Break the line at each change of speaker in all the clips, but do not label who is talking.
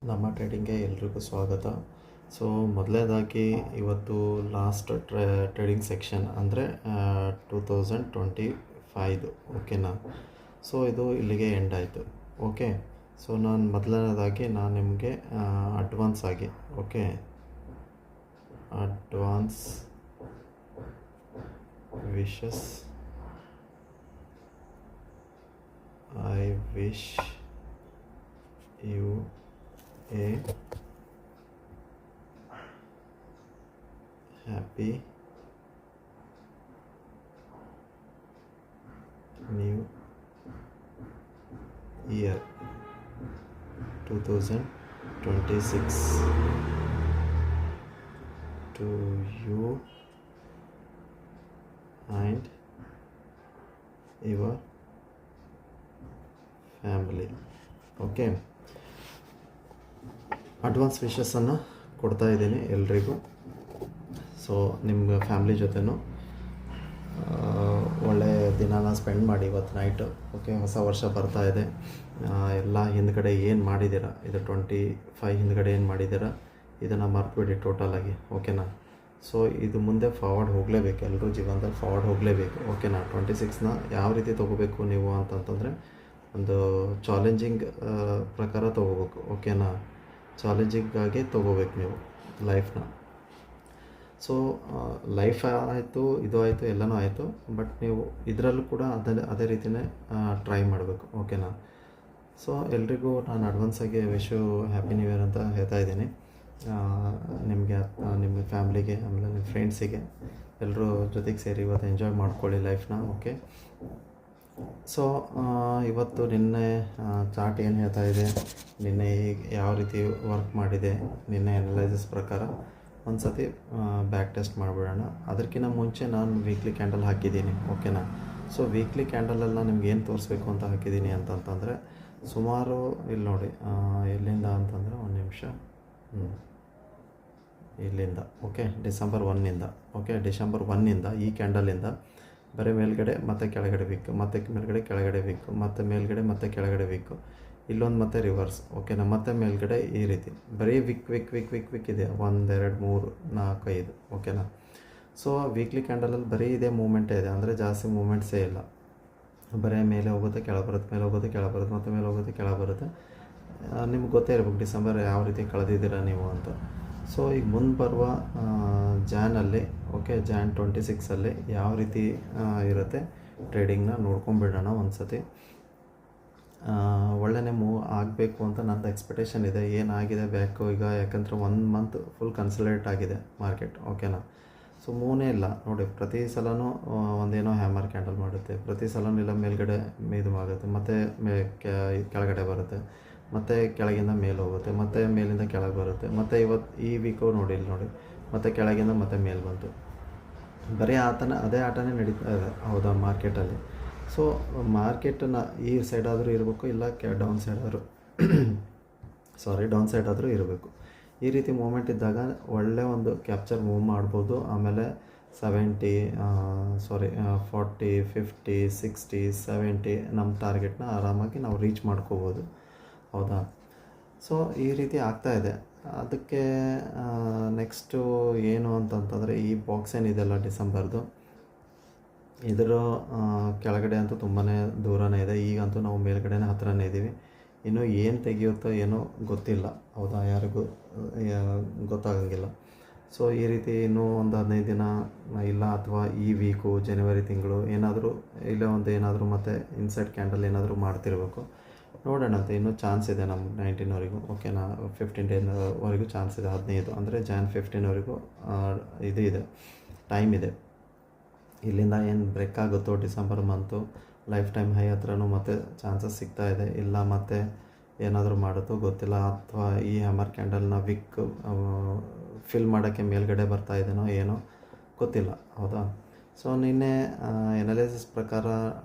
ನಮ್ಮ ಟ್ರೇಡಿಂಗ್ಗೆ ಎಲ್ರಿಗೂ ಸ್ವಾಗತ. ಸೊ ಮೊದಲನೇದಾಗಿ ಇವತ್ತು ಲಾಸ್ಟ್ ಟ್ರೇಡಿಂಗ್ ಸೆಕ್ಷನ್ ಅಂದರೆ 2025 ಓಕೆನಾ. ಸೊ ಇದು ಇಲ್ಲಿಗೆ ಎಂಡ್ ಆಯಿತು. ಓಕೆ, ಸೊ ಮೊದಲನೇದಾಗಿ ನಾನು ನಿಮಗೆ ಅಡ್ವಾನ್ಸ್ ಆಗಿ okay advance wishes. I wish you a happy new year 2026 to you and your family. Okay, advance ವಿಶಸ್ಸನ್ನು ಕೊಡ್ತಾ ಇದ್ದೀನಿ ಎಲ್ರಿಗೂ. ಸೊ ನಿಮ್ಮ ಫ್ಯಾಮ್ಲಿ ಜೊತೆನೂ ಒಳ್ಳೆಯ ದಿನಾನ ಸ್ಪೆಂಡ್ ಮಾಡಿ ಇವತ್ತು ನೈಟು. ಓಕೆ, ಹೊಸ ವರ್ಷ ಬರ್ತಾ ಇದೆ. ಎಲ್ಲ ಹಿಂದ್ಗಡೆ ಏನು ಮಾಡಿದ್ದೀರಾ, ಇದು 25 ಹಿಂದ್ಗಡೆ ಏನು ಮಾಡಿದ್ದೀರಾ ಇದನ್ನು ಮರ್ತ್ಬಿಡಿ ಟೋಟಲಾಗಿ. ಓಕೆನಾ. ಸೊ ಇದು ಮುಂದೆ ಫಾರ್ವರ್ಡ್ ಹೋಗಲೇಬೇಕು, ಎಲ್ಲರೂ ಜೀವನದಲ್ಲಿ ಫಾರ್ವರ್ಡ್ ಹೋಗಲೇಬೇಕು. ಓಕೆನಾ. 26ನ ಯಾವ ರೀತಿ ತೊಗೋಬೇಕು ನೀವು ಅಂತಂತಂದರೆ ಒಂದು ಚಾಲೆಂಜಿಂಗ್ ಪ್ರಕಾರ ತೊಗೋಬೇಕು. ಓಕೆನಾ. ಚಾಲೆಂಜಿಂಗಾಗಿ ತೊಗೋಬೇಕು ನೀವು ಲೈಫ್ನ. ಸೊ ಲೈಫ್ ಆಯಿತು, ಇದು ಆಯಿತು, ಎಲ್ಲನೂ ಆಯಿತು. ಬಟ್ ನೀವು ಇದರಲ್ಲೂ ಕೂಡ ಅದೇ ರೀತಿಯೇ ಟ್ರೈ ಮಾಡಬೇಕು. ಓಕೆನಾ. ಸೊ ಎಲ್ರಿಗೂ ನಾನು ಅಡ್ವಾನ್ಸಾಗಿ wish you happy new year ಅಂತ ಹೇಳ್ತಾ ಇದ್ದೀನಿ. ನಿಮಗೆ, ನಿಮ್ಮ ಫ್ಯಾಮ್ಲಿಗೆ, ಆಮೇಲೆ ನಿಮ್ಮ ಫ್ರೆಂಡ್ಸಿಗೆ ಎಲ್ಲರೂ ಜೊತೆಗೆ ಸೇರಿ ಇವತ್ತು ಎಂಜಾಯ್ ಮಾಡ್ಕೊಳ್ಳಿ ಲೈಫ್ನ. ಓಕೆ. ಸೊ ಇವತ್ತು ನಿನ್ನೆ ಚಾರ್ಟ್ ಏನು ಹೇಳ್ತಾ ಇದೆ, ನಿನ್ನೆ ಯಾವ ರೀತಿ ವರ್ಕ್ ಮಾಡಿದೆ, ನಿನ್ನೆ ಅನಲೈಸಿಸ್ ಪ್ರಕಾರ ಒಂದು ಸತಿ ಬ್ಯಾಕ್ ಟೆಸ್ಟ್ ಮಾಡಿಬಿಡೋಣ. ಅದಕ್ಕಿಂತ ಮುಂಚೆ ನಾನು ವೀಕ್ಲಿ ಕ್ಯಾಂಡಲ್ ಹಾಕಿದ್ದೀನಿ. ಓಕೆನಾ. ಸೊ ವೀಕ್ಲಿ ಕ್ಯಾಂಡಲಲ್ಲಿ ನಾನು ನಿಮ್ಗೆ ಏನು ತೋರಿಸ್ಬೇಕು ಅಂತ ಹಾಕಿದ್ದೀನಿ ಅಂತಂತಂದರೆ ಸುಮಾರು ಇಲ್ಲಿ ನೋಡಿ, ಎಲ್ಲಿಂದ ಅಂತಂದರೆ ಒಂದು ನಿಮಿಷ, ಇಲ್ಲಿಂದ. ಓಕೆ, ಡಿಸೆಂಬರ್ 1ಇಂದ. ಓಕೆ, ಡಿಸೆಂಬರ್ 1ಇಂದ ಈ ಕ್ಯಾಂಡಲಿಂದ ಬರೀ ಮೇಲ್ಗಡೆ ಮತ್ತು ಕೆಳಗಡೆ ವೀಕು, ಮತ್ತು ಮೇಲ್ಗಡೆ ಕೆಳಗಡೆ ವೀಕು, ಮತ್ತು ಮೇಲ್ಗಡೆ ಮತ್ತು ಕೆಳಗಡೆ ವೀಕು, ಇಲ್ಲೊಂದು ಮತ್ತೆ ರಿವರ್ಸ್. ಓಕೆನಾ. ಮತ್ತು ಮೇಲ್ಗಡೆ ಈ ರೀತಿ ಬರೀ wick wick wick wick wick ಇದೆ. 1 2 3 4 5. ಓಕೆನಾ. ಸೊ ವೀಕ್ಲಿ ಕ್ಯಾಂಡಲಲ್ಲಿ ಬರೀ ಇದೇ ಮೂಮೆಂಟೇ ಇದೆ, ಅಂದರೆ ಜಾಸ್ತಿ ಮೂಮೆಂಟ್ಸೇ ಇಲ್ಲ. ಬರೀ ಮೇಲೆ ಹೋಗುತ್ತೆ, ಕೆಳಗೆ ಬರುತ್ತೆ, ಮೇಲೆ ಹೋಗುತ್ತೆ, ಕೆಳಗೆ ಬರುತ್ತೆ, ಮತ್ತು ಮೇಲೆ ಹೋಗುತ್ತೆ, ಕೆಳಗೆ ಬರುತ್ತೆ. ನಿಮ್ಗೆ ಗೊತ್ತೇ ಇರ್ಬೇಕು ಡಿಸೆಂಬರ್ ಯಾವ ರೀತಿ ಕಳೆದಿದ್ದೀರಾ ನೀವು ಅಂತ. ಸೊ ಈಗ ಮುಂದೆ ಬರುವ ಜಾನಲ್ಲಿ, ಓಕೆ, ಜಾನ್ 26ಅಲ್ಲಿ ಯಾವ ರೀತಿ ಇರುತ್ತೆ ಟ್ರೇಡಿಂಗ್ನ ನೋಡ್ಕೊಂಬಿಡೋಣ ಒಂದು ಸತಿ. ಒಳ್ಳೆಯೇ ಮೂವ್ ಆಗಬೇಕು ಅಂತ ನಂದು ಎಕ್ಸ್ಪೆಕ್ಟೇಷನ್ ಇದೆ. ಏನಾಗಿದೆ ಬ್ಯಾಕು ಈಗ, ಯಾಕಂದರೆ 1 ಮಂತ್ ಫುಲ್ ಕನ್ಸಲ್ಟೇಟ್ ಆಗಿದೆ ಮಾರ್ಕೆಟ್. ಓಕೆನಾ. ಸೊ ಮೂವೇ ಇಲ್ಲ ನೋಡಿ, ಪ್ರತಿ ಸಲವೂ ಒಂದೇನೋ ಹ್ಯಾಮರ್ ಕ್ಯಾಂಡಲ್ ಮಾಡುತ್ತೆ, ಪ್ರತಿ ಸಲವೂ ಇಲ್ಲ ಮೇಲ್ಗಡೆ ಇದು ಆಗುತ್ತೆ, ಮತ್ತು ಕೆಳಗಡೆ ಬರುತ್ತೆ, ಮತ್ತು ಕೆಳಗಿಂದ ಮೇಲೆ ಹೋಗುತ್ತೆ, ಮತ್ತು ಮೇಲಿಂದ ಕೆಳಗೆ ಬರುತ್ತೆ, ಮತ್ತು ಇವತ್ತು ಈ ವೀಕು ನೋಡಿ ಇಲ್ಲಿ ನೋಡಿ, ಮತ್ತು ಕೆಳಗಿಂದ ಮತ್ತೆ ಮೇಲೆ ಬಂತು. ಬರೀ ಅದೇ ಆಟನೇ ನಡೀತಾ ಇದೆ. ಹೌದಾ ಮಾರ್ಕೆಟಲ್ಲಿ. ಸೊ ಮಾರ್ಕೆಟನ್ನ ಈ ಸೈಡಾದರೂ ಇರಬೇಕು, ಇಲ್ಲ ಡೌನ್ ಸೈಡ್ ಆದರೂ ಇರಬೇಕು. ಈ ರೀತಿ ಮೂಮೆಂಟ್ ಇದ್ದಾಗ ಒಳ್ಳೆ ಒಂದು ಕ್ಯಾಪ್ಚರ್ ಮೂವ್ ಮಾಡ್ಬೋದು. ಆಮೇಲೆ 40 50 60 70 ನಮ್ಮ ಟಾರ್ಗೆಟ್ನ ಆರಾಮಾಗಿ ನಾವು ರೀಚ್ ಮಾಡ್ಕೋಬೋದು. ಹೌದಾ. ಸೊ ಈ ರೀತಿ ಆಗ್ತಾಯಿದೆ. ಅದಕ್ಕೆ ನೆಕ್ಸ್ಟು ಏನು ಅಂತಂತಂದರೆ ಈ ಬಾಕ್ಸ್ ಏನಿದೆಯಲ್ಲ ಡಿಸೆಂಬರ್ದು, ಇದರ ಕೆಳಗಡೆ ಅಂತೂ ತುಂಬಾ ದೂರನೇ ಇದೆ. ಈಗಂತೂ ನಾವು ಮೇಲ್ಗಡೆನೇ ಹತ್ರನೇ ಇದ್ದೀವಿ. ಇನ್ನೂ ಏನು ತೆಗೆಯುತ್ತೋ ಏನೋ ಗೊತ್ತಿಲ್ಲ. ಹೌದಾ, ಯಾರಿಗೂ ಗೊತ್ತಾಗಂಗಿಲ್ಲ. ಸೊ ಈ ರೀತಿ ಇನ್ನೂ ಒಂದು 15 ದಿನ ಇಲ್ಲ, ಅಥವಾ ಈ ವೀಕು ಜನವರಿ ತಿಂಗಳು ಏನಾದರೂ ಇಲ್ಲ ಏನಾದರೂ ಮತ್ತೆ ಇನ್ಸೈಡ್ ಕ್ಯಾಂಡಲ್ ಏನಾದರೂ ಮಾಡ್ತಿರ್ಬೇಕು. ನೋಡೋಣ ಅಂತ. ಇನ್ನೂ ಚಾನ್ಸ್ ಇದೆ ನಮ್ಗೆ 19ವರೆಗೂ. ಓಕೆನಾ. 15 ಡೇವರೆಗೂ ಚಾನ್ಸ್ ಇದೆ. 15 ಅಂದರೆ ಜಾನ್ 15ವರೆಗೂ ಇದು ಇದೆ, ಟೈಮ್ ಇದೆ. ಇಲ್ಲಿಂದ ಏನು ಬ್ರೇಕ್ ಆಗುತ್ತೋ December month, life time high ಹತ್ರನೂ ಮತ್ತೆ ಚಾನ್ಸಸ್ ಸಿಗ್ತಾ ಇದೆ. ಇಲ್ಲ ಮತ್ತೆ ಏನಾದರೂ ಮಾಡುತ್ತೋ ಗೊತ್ತಿಲ್ಲ, ಅಥವಾ ಈ ಹ್ಯಾಮರ್ ಕ್ಯಾಂಡಲ್ನ ವಿಕ್ ಫಿಲ್ ಮಾಡೋಕ್ಕೆ ಮೇಲ್ಗಡೆ ಬರ್ತಾ ಇದೆನೋ ಏನೋ ಗೊತ್ತಿಲ್ಲ. ಹೌದಾ. ಸೊ ನಿನ್ನೆ ಎನಾಲಿಸಿಸ್ ಪ್ರಕಾರ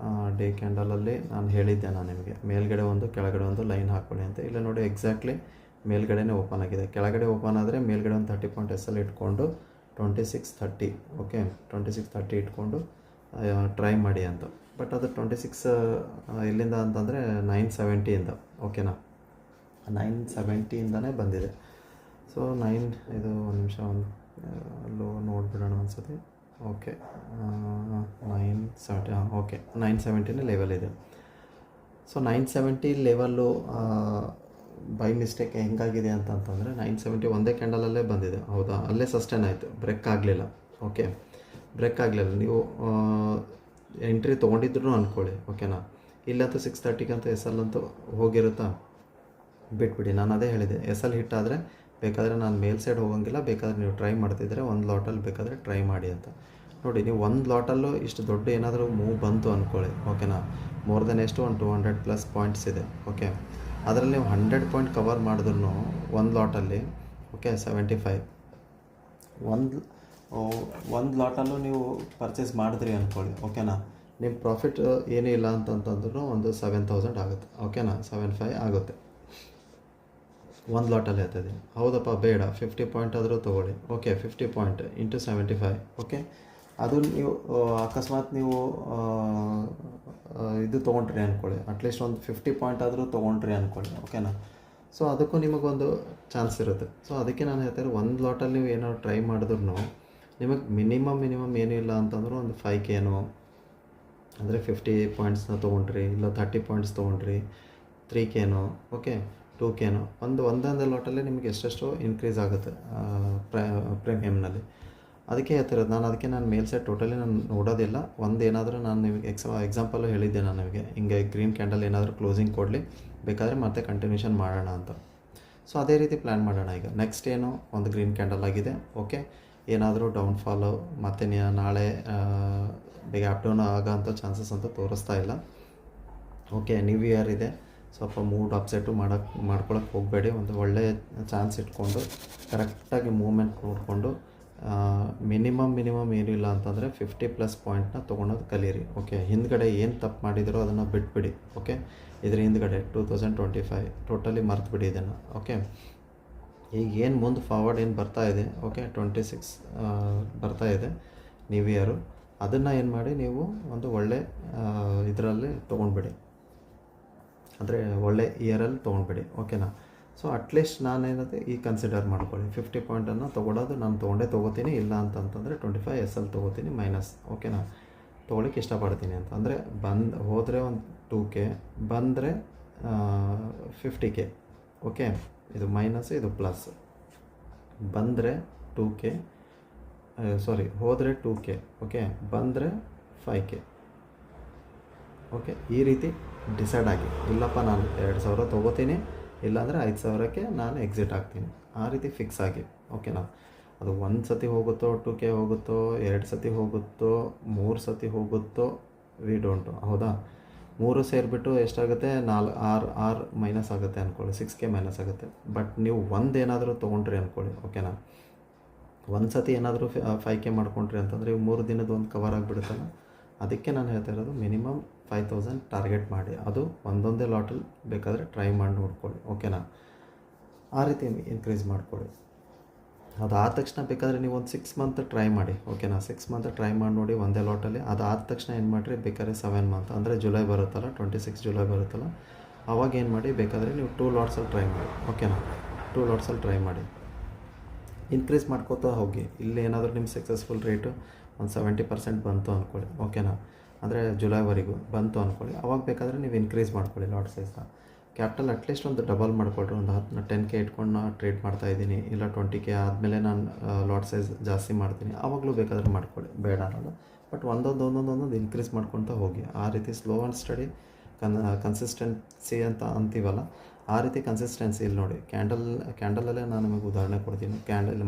ಡೇ ಕ್ಯಾಂಡಲಲ್ಲಿ ನಾನು ಹೇಳಿದ್ದೆ ನಿಮಗೆ ಮೇಲ್ಗಡೆ ಒಂದು ಕೆಳಗಡೆ ಒಂದು ಲೈನ್ ಹಾಕ್ಕೊಳ್ಳಿ ಅಂತ. ಇಲ್ಲ ನೋಡಿ, ಎಕ್ಸಾಕ್ಟ್ಲಿ ಮೇಲ್ಗಡೆನೇ ಓಪನ್ ಆಗಿದೆ. ಕೆಳಗಡೆ ಓಪನ್ ಆದರೆ ಮೇಲ್ಗಡೆ ಒಂದು 30 ಪಾಯಿಂಟ್ SL ಇಟ್ಕೊಂಡು 2630. ಓಕೆ, 2630 ಇಟ್ಕೊಂಡು ಟ್ರೈ ಮಾಡಿ ಅಂತ. ಬಟ್ ಅದು 26 ಎಲ್ಲಿಂದ ಅಂತಂದರೆ 970ಇಂದ. ಓಕೆನಾ. 970ಇಂದನೇ ಬಂದಿದೆ. ಸೊ ಇದು ಒಂದು ನಿಮಿಷ ಲೋ ನೋಡಿಬಿಡೋಣ ಅನ್ಸುತ್ತೆ. ಓಕೆ 970 ಓಕೆ 970 ಲೆವೆಲ್ ಇದೆ. ಸೊ 970 ಲೆವೆಲ್ಲು ಬೈ ಮಿಸ್ಟೇಕ್ ಹೆಂಗಾಗಿದೆ ಅಂತಂತಂದರೆ 970 ಒಂದೇ ಕ್ಯಾಂಡಲಲ್ಲೇ ಬಂದಿದೆ, ಹೌದಾ, ಅಲ್ಲೇ ಸಸ್ಟೈನ್ ಆಯಿತು, ಬ್ರೇಕ್ ಆಗಲಿಲ್ಲ. ಓಕೆ, ಬ್ರೇಕ್ ಆಗಲಿಲ್ಲ. ನೀವು ಎಂಟ್ರಿ ತೊಗೊಂಡಿದ್ರು ಅಂದ್ಕೊಳ್ಳಿ, ಓಕೆನಾ. ಇಲ್ಲಂತೂ 630 ಅಂತ SL ಅಂತೂ ಹೋಗಿರುತ್ತಾ, ಬಿಟ್ಬಿಡಿ. ನಾನು ಅದೇ ಹೇಳಿದೆ, SL ಹಿಟ್ ಆದರೆ ಬೇಕಾದರೆ ನಾನು ಮೇಲ್ ಸೈಡ್ ಹೋಗೋಂಗಿಲ್ಲ, ಬೇಕಾದರೆ ನೀವು ಟ್ರೈ ಮಾಡ್ತಿದ್ರೆ ಒಂದು ಲಾಟಲ್ಲಿ ಬೇಕಾದರೆ ಟ್ರೈ ಮಾಡಿ ಅಂತ. ನೋಡಿ, ನೀವು ಒಂದು ಲಾಟಲ್ಲೂ ಇಷ್ಟು ದೊಡ್ಡ ಏನಾದರೂ ಮೂವ್ ಬಂತು ಅಂದ್ಕೊಳ್ಳಿ, ಓಕೆನಾ. ಮೋರ್ ದೆನ್ ಎಷ್ಟು ಒಂದು 200+ ಪಾಯಿಂಟ್ಸ್ ಇದೆ. ಓಕೆ, ಅದರಲ್ಲಿ ನೀವು 100 ಪಾಯಿಂಟ್ ಕವರ್ ಮಾಡಿದ್ರು ಒಂದು ಲಾಟಲ್ಲಿ, ಓಕೆ 75 ಒಂದು ಲಾಟಲ್ಲೂ ನೀವು ಪರ್ಚೇಸ್ ಮಾಡಿದ್ರಿ ಅಂದ್ಕೊಳ್ಳಿ, ಓಕೆನಾ. ನಿಮ್ಮ ಪ್ರಾಫಿಟ್ ಏನೂ ಇಲ್ಲ ಅಂತಂತಂದ್ರೂ ಒಂದು 7000 ಆಗುತ್ತೆ, ಓಕೆನಾ. 75 ಆಗುತ್ತೆ ಒಂದು ಲಾಟಲ್ಲಿ ಹೇಳ್ತಾಯಿದೆ. ಹೌದಪ್ಪ, ಬೇಡ 50 ಪಾಯಿಂಟ್ ಆದರೂ ತೊಗೊಳ್ಳಿ. Okay, 50 point into 75. ಓಕೆ, ಅದು ನೀವು ಅಕಸ್ಮಾತ್ ನೀವು ಇದು ತೊಗೊಂಡ್ರಿ ಅಂದ್ಕೊಳ್ಳಿ, ಅಟ್ಲೀಸ್ಟ್ ಒಂದು 50 ಪಾಯಿಂಟ್ ಆದರೂ ತೊಗೊಂಡ್ರಿ ಅಂದ್ಕೊಳ್ಳಿ, ಓಕೆನಾ. ಸೊ ಅದಕ್ಕೂ ನಿಮಗೊಂದು ಚಾನ್ಸ್ ಇರುತ್ತೆ. ಸೊ ಅದಕ್ಕೆ ನಾನು ಹೇಳ್ತಾರೆ, ಒಂದು ಲಾಟಲ್ಲಿ ನೀವು ಏನಾದ್ರು ಟ್ರೈ ಮಾಡಿದ್ರು ನಿಮಗೆ ಮಿನಿಮಮ್ ಏನೂ ಇಲ್ಲ ಅಂತಂದ್ರೆ ಒಂದು 5K ಅಂದರೆ 50 ಪಾಯಿಂಟ್ಸ್ನ ತೊಗೊಂಡ್ರಿ, ಇಲ್ಲ 30 ಪಾಯಿಂಟ್ಸ್ ತೊಗೊಂಡ್ರಿ, 3K, ಓಕೆ 2K, ಒಂದೊಂದೇ ಲಾಟಲ್ಲೇ ನಿಮಗೆ ಎಷ್ಟೆಷ್ಟು ಇನ್ಕ್ರೀಸ್ ಆಗುತ್ತೆ ಪ್ರೀಮಿಯಮ್ನಲ್ಲಿ. ಅದಕ್ಕೆ ಹೇಳ್ತಿರೋದು ನಾನು. ಅದಕ್ಕೆ ನಾನು ಮೇಲ್ ಸೈಡ್ ಟೋಟಲಿ ನಾನು ನೋಡೋದಿಲ್ಲ. ಏನಾದರೂ ನಾನು ನಿಮಗೆ ಎಕ್ಸಾಂಪಲ್ಲು ಹೇಳಿದ್ದೆ ನಾನು ನಿಮಗೆ, ಹಿಂಗೆ ಗ್ರೀನ್ ಕ್ಯಾಂಡಲ್ ಏನಾದರೂ ಕ್ಲೋಸಿಂಗ್ ಕೊಡಲಿ, ಬೇಕಾದರೆ ಮತ್ತೆ ಕಂಟಿನ್ಯೂಷನ್ ಮಾಡೋಣ ಅಂತ. ಸೊ ಅದೇ ರೀತಿ ಪ್ಲ್ಯಾನ್ ಮಾಡೋಣ. ಈಗ ನೆಕ್ಸ್ಟ್ ಏನು, ಒಂದು ಗ್ರೀನ್ ಕ್ಯಾಂಡಲ್ ಆಗಿದೆ, ಓಕೆ. ಏನಾದರೂ ಡೌನ್ಫಾಲು ಮತ್ತು ನಾಳೆ ಬೇಗ ಅಪ್ ಡೌನ್ ಆಗೋಂಥ ಚಾನ್ಸಸ್ ಅಂತೂ ತೋರಿಸ್ತಾ ಇಲ್ಲ. ಓಕೆ, ನ್ಯೂ ಇಯರ್ ಇದೆ, ಸ್ವಲ್ಪ ಮೂಡ್ ಅಪ್ಸೆಟ್ಟು ಮಾಡ್ಕೊಳಕ್ಕೆ ಹೋಗಬೇಡಿ. ಒಂದು ಒಳ್ಳೆಯ ಚಾನ್ಸ್ ಇಟ್ಕೊಂಡು ಕರೆಕ್ಟಾಗಿ ಮೂವ್ಮೆಂಟ್ ನೋಡಿಕೊಂಡು ಮಿನಿಮಮ್ ಏನಿಲ್ಲ ಅಂತಂದರೆ 50+ ಪಾಯಿಂಟ್ನ ತೊಗೊಳೋದು ಕಲೀರಿ. ಓಕೆ, ಹಿಂದ್ಗಡೆ ಏನು ತಪ್ಪು ಮಾಡಿದಿರೋ ಅದನ್ನು ಬಿಟ್ಬಿಡಿ. ಓಕೆ, ಇದ್ರ ಹಿಂದ್ಗಡೆ 2025 ಟೋಟಲಿ ಮರ್ತುಬಿಡಿ ಇದನ್ನು. ಓಕೆ, ಈಗ ಏನು ಮುಂದೆ ಫಾರ್ವರ್ಡ್ ಏನು ಬರ್ತಾ ಇದೆ, ಓಕೆ 26 ಬರ್ತಾ ಇದೆ ನ್ಯೂ ಇಯರು, ಅದನ್ನು ಏನು ಮಾಡಿ ನೀವು ಒಂದು ಒಳ್ಳೆ ಇದರಲ್ಲಿ ತೊಗೊಂಡ್ಬಿಡಿ, ಅಂದರೆ ಒಳ್ಳೆ ಇಯರಲ್ಲಿ ತೊಗೊಂಡ್ಬಿಡಿ, ಓಕೆನಾ. ಸೊ ಅಟ್ಲೀಸ್ಟ್ ನಾನೇನಂತೆ ಈಗ ಕನ್ಸಿಡರ್ ಮಾಡ್ಕೊಳ್ಳಿ, 50 ಪಾಯಿಂಟನ್ನು ತೊಗೊಳೋದು ನಾನು ತೊಗೋತೀನಿ, ಇಲ್ಲ ಅಂತಂತಂದರೆ 25 SL ತೊಗೋತೀನಿ ಮೈನಸ್, ಓಕೆನಾ. ತೊಗೊಳಿಕ್ಕೆ ಇಷ್ಟಪಡ್ತೀನಿ ಅಂತ ಅಂದರೆ ಹೋದರೆ ಒಂದು 2K, ಬಂದರೆ 50K. ಓಕೆ, ಇದು ಮೈನಸ್, ಇದು ಪ್ಲಸ್. ಬಂದರೆ 2K, ಹೋದರೆ 2K, ಓಕೆ, ಬಂದರೆ 5K. ಓಕೆ, ಈ ರೀತಿ ಡಿಸೈಡ್ ಆಗಿ, ಇಲ್ಲಪ್ಪ ನಾನು 2000 ತೊಗೋತೀನಿ, ಇಲ್ಲಾಂದರೆ 5000ಕ್ಕೆ ನಾನು ಎಕ್ಸಿಟ್ ಆಗ್ತೀನಿ, ಆ ರೀತಿ ಫಿಕ್ಸ್ ಆಗಿ, ಓಕೆನಾ. ಅದು 1 ಸತಿ ಹೋಗುತ್ತೋ, 2K ಹೋಗುತ್ತೋ, 2 ಸತಿ ಹೋಗುತ್ತೋ, 3 ಸತಿ ಹೋಗುತ್ತೋ, ವಿ ಡೋಂಟು, ಹೌದಾ. 3 ಸೇರಿಬಿಟ್ಟು ಎಷ್ಟಾಗುತ್ತೆ, 6 ಮೈನಸ್ ಆಗುತ್ತೆ ಅಂದ್ಕೊಳ್ಳಿ, 6K ಮೈನಸ್ ಆಗುತ್ತೆ. ಬಟ್ ನೀವು ಏನಾದರೂ ತೊಗೊಂಡ್ರಿ ಅಂದ್ಕೊಳ್ಳಿ, ಓಕೆನಾ. ಒಂದು ಸತಿ ಏನಾದರೂ 5K ಮಾಡ್ಕೊಂಡ್ರಿ ಅಂತಂದರೆ ಇವು 3 ದಿನದ ಒಂದು ಕವರ್ ಆಗಿಬಿಡುತ್ತಲ್ಲ. ಅದಕ್ಕೆ ನಾನು ಹೇಳ್ತಾ ಇರೋದು, ಮಿನಿಮಮ್ 5000 ಟಾರ್ಗೆಟ್ ಮಾಡಿ, ಅದು ಒಂದೊಂದೇ ಲಾಟಲ್ಲಿ ಬೇಕಾದರೆ ಟ್ರೈ ಮಾಡಿ ನೋಡ್ಕೊಳ್ಳಿ, ಓಕೆನಾ. ಆ ರೀತಿ ಇನ್ಕ್ರೀಸ್ ಮಾಡ್ಕೊಳ್ಳಿ. ಅದಾದ ತಕ್ಷಣ ಬೇಕಾದರೆ ನೀವು ಒಂದು 6 ಮಂತ್ ಟ್ರೈ ಮಾಡಿ, ಓಕೆನಾ. 6 ಮಂತ್ ಟ್ರೈ ಮಾಡಿ ನೋಡಿ ಒಂದೇ ಲಾಟಲ್ಲಿ. ಅದಾದ ತಕ್ಷಣ ಏನು ಮಾಡಿರಿ, ಬೇಕಾದ್ರೆ 7 ಮಂತ್ ಅಂದರೆ ಜುಲೈ ಬರುತ್ತಲ್ಲ, 26 ಜುಲೈ ಬರುತ್ತಲ್ಲ, ಅವಾಗ ಏನು ಮಾಡಿ, ಬೇಕಾದರೆ ನೀವು 2 ಲಾಟ್ಸಲ್ಲಿ ಟ್ರೈ ಮಾಡಿ, ಓಕೆನಾ. 2 ಲಾಟ್ಸಲ್ಲಿ ಟ್ರೈ ಮಾಡಿ, ಇನ್ಕ್ರೀಸ್ ಮಾಡ್ಕೋತಾ ಹೋಗಿ. ಇಲ್ಲಿ ಏನಾದರೂ ನಿಮ್ಮ ಸಕ್ಸಸ್ಫುಲ್ ರೇಟು ಒಂದು 70% ಬಂತು ಅಂದ್ಕೊಳ್ಳಿ, ಓಕೆನಾ. ಅಂದರೆ ಜುಲೈವರೆಗೂ ಬಂತು ಅಂದ್ಕೊಳ್ಳಿ, ಅವಾಗ ಬೇಕಾದರೆ ನೀವು ಇನ್ಕ್ರೀಸ್ ಮಾಡ್ಕೊಳ್ಳಿ ಲಾಟ್ ಸೈಜ್ನ. ಕ್ಯಾಪಿಟಲ್ ಅಟ್ಲೀಸ್ಟ್ ಒಂದು ಡಬಲ್ ಮಾಡಿಕೊಳ್ರಿ, ಒಂದು 10K ಇಟ್ಕೊಂಡು ನಾನು ಟ್ರೇಡ್ ಮಾಡ್ತಾಯಿದ್ದೀನಿ, ಇಲ್ಲ 20K ಆದಮೇಲೆ ನಾನು ಲಾಟ್ ಸೈಜ್ ಜಾಸ್ತಿ ಮಾಡ್ತೀನಿ, ಆವಾಗಲೂ ಬೇಕಾದರೆ ಮಾಡ್ಕೊಳ್ಳಿ, ಬೇಡ ಅನ್ನೋದು. ಬಟ್ ಒಂದೊಂದು ಇನ್ಕ್ರೀಸ್ ಮಾಡ್ಕೊತಾ ಹೋಗಿ. ಆ ರೀತಿ ಸ್ಲೋ ಆ್ಯಂಡ್ ಸ್ಟಡಿ ಕನ್ಸಿಸ್ಟೆನ್ಸಿ ಅಂತ ಅಂತೀವಲ್ಲ, ಆ ರೀತಿ ಕನ್ಸಿಸ್ಟೆನ್ಸಿ ಇಲ್ಲಿ ನೋಡಿ. ಕ್ಯಾಂಡಲಲ್ಲೇ ನಾನು ನಿಮಗೆ ಉದಾಹರಣೆ ಕೊಡ್ತೀನಿ.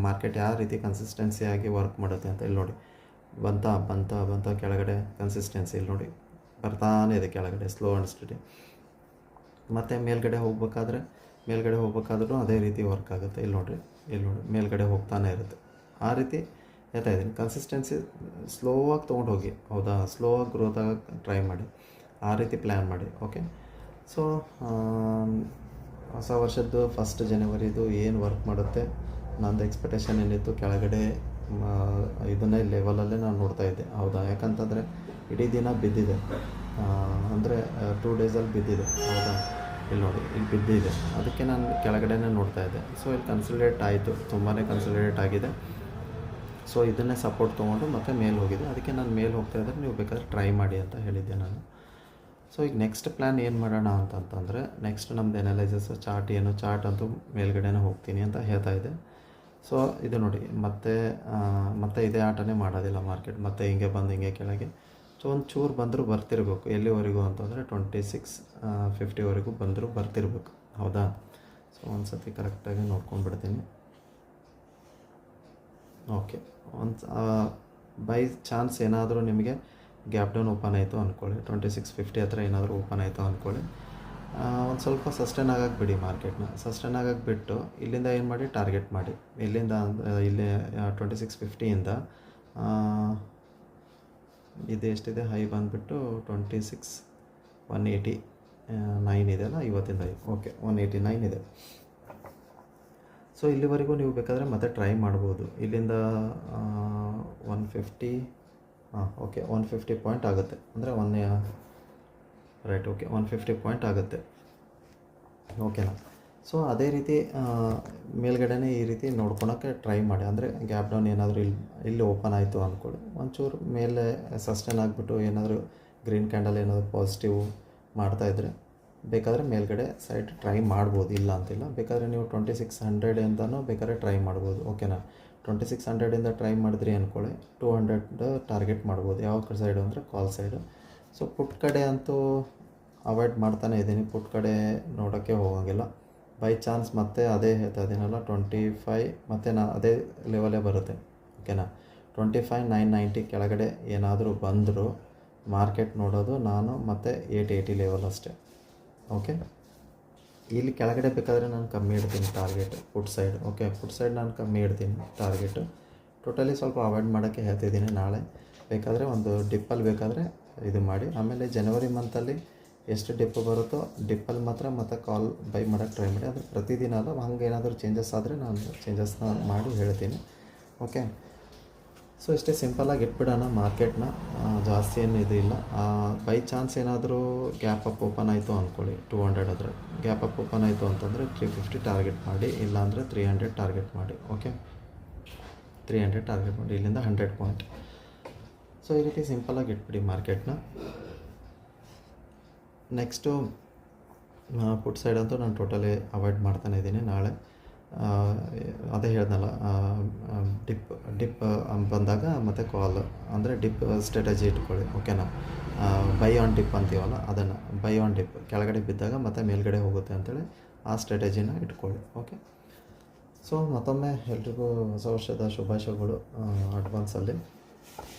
ಮಾರ್ಕೆಟ್ ಯಾವ ರೀತಿ ಕನ್ಸಿಸ್ಟೆನ್ಸಿಯಾಗಿ ವರ್ಕ್ ಮಾಡುತ್ತೆ ಅಂತ ಇಲ್ಲಿ ನೋಡಿ. ಬಂತ ಕೆಳಗಡೆ ಕನ್ಸಿಸ್ಟೆನ್ಸಿ ಇಲ್ಲಿ ನೋಡಿ, ಬರ್ತಾನೆ ಇದೆ ಕೆಳಗಡೆ, ಸ್ಲೋ ಆ್ಯಂಡ್ ಸ್ಟಡಿ. ಮತ್ತು ಮೇಲ್ಗಡೆ ಹೋಗ್ಬೇಕಾದ್ರೂ ಅದೇ ರೀತಿ ವರ್ಕ್ ಆಗುತ್ತೆ. ಇಲ್ಲಿ ನೋಡಿ ಮೇಲ್ಗಡೆ ಹೋಗ್ತಾನೆ ಇರುತ್ತೆ. ಆ ರೀತಿ ಹೇಳ್ತಾ ಇದ್ದೀನಿ, ಕನ್ಸಿಸ್ಟೆನ್ಸಿ ಸ್ಲೋ ಆಗಿ ತೊಗೊಂಡು ಹೋಗಿ, ಹೌದಾ. ಸ್ಲೋ ಆಗಿ ಗ್ರೋತ್ ಆಗೋಕ್ಕೆ ಟ್ರೈ ಮಾಡಿ, ಆ ರೀತಿ ಪ್ಲ್ಯಾನ್ ಮಾಡಿ, ಓಕೆ. ಸೊ ಹೊಸ ವರ್ಷದ್ದು 1 ಜನವರಿದು ಏನು ವರ್ಕ್ ಮಾಡುತ್ತೆ, ನಂದು ಎಕ್ಸ್ಪೆಕ್ಟೇಷನ್ ಏನಿತ್ತು, ಕೆಳಗಡೆ ಇದನ್ನೇ ಲೆವೆಲಲ್ಲೇ ನಾನು ನೋಡ್ತಾ ಇದ್ದೆ, ಹೌದಾ. ಯಾಕಂತಂದರೆ ಇಡೀ ದಿನ ಬಿದ್ದಿದೆ, ಅಂದರೆ 2 ಡೇಸಲ್ಲಿ ಬಿದ್ದಿದೆ, ಹೌದಾ. ಇಲ್ಲಿ ನೋಡಿ, ಇಲ್ಲಿ ಬಿದ್ದಿದೆ. ಅದಕ್ಕೆ ನಾನು ಕೆಳಗಡೆನೇ ನೋಡ್ತಾ ಇದ್ದೆ. ಸೊ ಇಲ್ಲಿ ಕನ್ಸಲ್ಟೇಟ್ ಆಯಿತು, ತುಂಬಾ ಕನ್ಸಲ್ಟೇಟ್ ಆಗಿದೆ. ಸೊ ಇದನ್ನೇ ಸಪೋರ್ಟ್ ತೊಗೊಂಡು ಮತ್ತೆ ಮೇಲೆ ಹೋಗಿದೆ. ಅದಕ್ಕೆ ನಾನು ಮೇಲೆ ಹೋಗ್ತಾ ಇದ್ದರೆ ನೀವು ಬೇಕಾದ್ರೆ ಟ್ರೈ ಮಾಡಿ ಅಂತ ಹೇಳಿದ್ದೆ ನಾನು. ಸೊ ಈಗ ನೆಕ್ಸ್ಟ್ ಪ್ಲ್ಯಾನ್ ಏನು ಮಾಡೋಣ ಅಂತಂತಂದರೆ, ನೆಕ್ಸ್ಟ್ ನಮ್ಮದು ಎನಾಲೈಸಸ್ ಚಾರ್ಟ್ ಏನು, ಚಾರ್ಟ್ ಅಂತೂ ಮೇಲ್ಗಡೆನೇ ಹೋಗ್ತೀನಿ ಅಂತ ಹೇಳ್ತಾ ಇದೆ. ಸೊ ಇದು ನೋಡಿ, ಮತ್ತೆ ಇದೇ ಆಟನೇ ಮಾಡೋದಿಲ್ಲ ಮಾರ್ಕೆಟ್. ಮತ್ತೆ ಹಿಂಗೆ ಬಂದು ಹಿಂಗೆ ಕೆಳಗೆ. ಸೊ ಒಂದು ಚೂರು ಬಂದರೂ ಬರ್ತಿರ್ಬೇಕು. ಎಲ್ಲಿವರೆಗೂ ಅಂತಂದರೆ 2650ವರೆಗೂ ಬಂದರೂ ಬರ್ತಿರ್ಬೇಕು, ಹೌದಾ? ಸೊ ಒಂದು ಸತಿ ಕರೆಕ್ಟಾಗಿ ನೋಡ್ಕೊಂಡ್ಬಿಡ್ತೀನಿ. ಓಕೆ, ಬೈ ಚಾನ್ಸ್ ಏನಾದರೂ ನಿಮಗೆ ಗ್ಯಾಪ್ ಡೌನ್ ಓಪನ್ ಆಯಿತು ಅಂದ್ಕೊಳ್ಳಿ, 2650 ಹತ್ರ ಏನಾದರೂ ಓಪನ್ ಆಯಿತು ಅಂದ್ಕೊಳ್ಳಿ, ಒಂದು ಸ್ವಲ್ಪ ಸಸ್ಟೈನ್ ಆಗಕ್ಕೆ ಬಿಡಿ ಮಾರ್ಕೆಟ್ನ. ಸಸ್ಟೈನ್ ಆಗಕ್ಕೆ ಬಿಟ್ಟು ಇಲ್ಲಿಂದ ಏನು ಮಾಡಿ, ಟಾರ್ಗೆಟ್ ಮಾಡಿ. ಇಲ್ಲಿಂದ ಇಲ್ಲಿ 2650ಇಂದ ಇದು ಎಷ್ಟಿದೆ, ಹೈ ಬಂದುಬಿಟ್ಟು 189 ಇದೆ ಅಲ್ಲ, ಇವತ್ತಿಂದ ಹೈ. ಓಕೆ, 189 ಇದೆ. ಸೊ ಇಲ್ಲಿವರೆಗೂ ನೀವು ಬೇಕಾದರೆ ಮತ್ತೆ ಟ್ರೈ ಮಾಡ್ಬೋದು. ಇಲ್ಲಿಂದ 150, ಓಕೆ 150 ಪಾಯಿಂಟ್ ಆಗುತ್ತೆ, ಅಂದರೆ ರೈಟ್, ಓಕೆ 150 ಪಾಯಿಂಟ್ ಆಗುತ್ತೆ, ಓಕೆನಾ? ಸೊ ಅದೇ ರೀತಿ ಮೇಲ್ಗಡೆನೇ ಈ ರೀತಿ ನೋಡ್ಕೊಳಕ್ಕೆ ಟ್ರೈ ಮಾಡಿ. ಅಂದರೆ ಗ್ಯಾಪ್ ಡೌನ್ ಏನಾದರೂ ಇಲ್ಲಿ ಓಪನ್ ಆಯಿತು ಅಂದ್ಕೊಳ್ಳಿ, ಒಂಚೂರು ಮೇಲೆ ಸಸ್ಟೈನ್ ಆಗಿಬಿಟ್ಟು ಏನಾದರೂ ಗ್ರೀನ್ ಕ್ಯಾಂಡಲ್ ಏನಾದರೂ ಪಾಸಿಟಿವ್ ಮಾಡ್ತಾಯಿದ್ರೆ ಬೇಕಾದರೆ ಮೇಲ್ಗಡೆ ಸೈಡ್ ಟ್ರೈ ಮಾಡ್ಬೋದು, ಇಲ್ಲ ಅಂತಿಲ್ಲ. ಬೇಕಾದರೆ ನೀವು 2600 ಬೇಕಾದ್ರೆ ಟ್ರೈ ಮಾಡ್ಬೋದು, ಓಕೆನಾ? 2600 ಟ್ರೈ ಮಾಡಿದ್ರಿ ಅಂದ್ಕೊಳ್ಳಿ, 200 ಟಾರ್ಗೆಟ್ ಮಾಡ್ಬೋದು. ಯಾವ ಸೈಡು ಅಂದರೆ ಕಾಲ್ ಸೈಡು. ಸೊ ಪುಟ್ ಕಡೆ ಅಂತೂ ಅವಾಯ್ಡ್ ಮಾಡ್ತಾನೆ ಇದ್ದೀನಿ, ಪುಟ್ ಕಡೆ ನೋಡೋಕ್ಕೆ ಹೋಗೋಂಗಿಲ್ಲ. ಬೈ ಚಾನ್ಸ್ ಮತ್ತೆ ಅದೇ ಹೇಳ್ತಾ ಇದ್ದೀನಲ್ಲ, 25 ಮತ್ತು ಅದೇ ಲೆವೆಲೇ ಬರುತ್ತೆ, ಓಕೆನಾ? 25,990 ಕೆಳಗಡೆ ಏನಾದರೂ ಬಂದರೂ ಮಾರ್ಕೆಟ್ ನೋಡೋದು ನಾನು ಮತ್ತು 880 ಲೆವೆಲ್ ಅಷ್ಟೇ, ಓಕೆ? ಇಲ್ಲಿ ಕೆಳಗಡೆ ಬೇಕಾದರೆ ನಾನು ಕಮ್ಮಿ ಇಡ್ತೀನಿ target, put side, okay? Put side ನಾನು ಕಮ್ಮಿ ಇಡ್ತೀನಿ ಟಾರ್ಗೆಟು. ಟೋಟಲಿ ಸ್ವಲ್ಪ ಅವಾಯ್ಡ್ ಮಾಡೋಕ್ಕೆ ಹೇಳ್ತಿದ್ದೀನಿ. ನಾಳೆ ಬೇಕಾದರೆ ಒಂದು ಡಿಪ್ಪಲ್ಲಿ ಬೇಕಾದರೆ ಇದು ಮಾಡಿ. ಆಮೇಲೆ ಜನವರಿ ಮಂತಲ್ಲಿ ಎಷ್ಟು ಡಿಪ್ ಬರುತ್ತೋ ಡಿಪ್ಪಲ್ಲಿ ಮಾತ್ರ ಮತ್ತೆ ಕಾಲ್ ಬೈ ಮಾಡೋಕ್ಕೆ ಟ್ರೈ ಮಾಡಿ. ಆದರೆ ಪ್ರತಿದಿನ ಅಲ್ಲ, ಹಂಗೆ ಏನಾದರೂ ಚೇಂಜಸ್ ಆದರೆ ನಾನು ಚೇಂಜಸ್ನ ಮಾಡಿ ಹೇಳ್ತೀನಿ, ಓಕೆ? ಸೊ ಇಷ್ಟೇ ಸಿಂಪಲ್ಲಾಗಿ ಇಟ್ಬಿಡೋಣ ಮಾರ್ಕೆಟ್ನ, ಜಾಸ್ತಿ ಏನು ಇದು ಇಲ್ಲ. ಬೈ ಚಾನ್ಸ್ ಏನಾದರೂ ಗ್ಯಾಪ್ ಅಪ್ ಓಪನ್ ಆಯಿತು ಅಂದ್ಕೊಳ್ಳಿ, 200 ಆದರೆ ಗ್ಯಾಪ್ ಅಪ್ ಓಪನ್ ಆಯಿತು ಅಂತಂದರೆ 350 ಟಾರ್ಗೆಟ್ ಮಾಡಿ, ಇಲ್ಲಾಂದರೆ 300 ಟಾರ್ಗೆಟ್ ಮಾಡಿ, ಓಕೆ? 300 ಟಾರ್ಗೆಟ್ ಮಾಡಿ, ಇಲ್ಲಿಂದ 100 ಪಾಯಿಂಟ್. ಸೊ ಈ ರೀತಿ ಸಿಂಪಲ್ಲಾಗಿ ಇಟ್ಬಿಡಿ ಮಾರ್ಕೆಟ್ನ. ನೆಕ್ಸ್ಟು ಪುಟ್ ಸೈಡ್ ಅಂತೂ ನಾನು ಟೋಟಲಿ ಅವಾಯ್ಡ್ ಮಾಡ್ತಾನೆ ಇದ್ದೀನಿ. ನಾಳೆ ಅದೇ ಹೇಳ್ದಲ್ಲ, ಡಿಪ್ ಬಂದಾಗ ಮತ್ತು ಕಾಲ್, ಅಂದರೆ ಡಿಪ್ ಸ್ಟ್ರಾಟಜಿ ಇಟ್ಕೊಳ್ಳಿ, ಓಕೆನಾ? ಬೈ ಆನ್ ಡಿಪ್ ಅಂತೀವಲ್ಲ, ಅದನ್ನು ಬೈ ಆನ್ ಡಿಪ್ ಕೆಳಗಡೆ ಬಿದ್ದಾಗ ಮತ್ತೆ ಮೇಲ್ಗಡೆ ಹೋಗುತ್ತೆ ಅಂತೇಳಿ ಆ ಸ್ಟ್ರಾಟಜಿನ ಇಟ್ಕೊಳ್ಳಿ, ಓಕೆ? ಸೊ ಮತ್ತೊಮ್ಮೆ ಎಲ್ರಿಗೂ ಹೊಸ ವರ್ಷದ ಶುಭಾಶಯಗಳು ಅಡ್ವಾನ್ಸಲ್ಲಿ.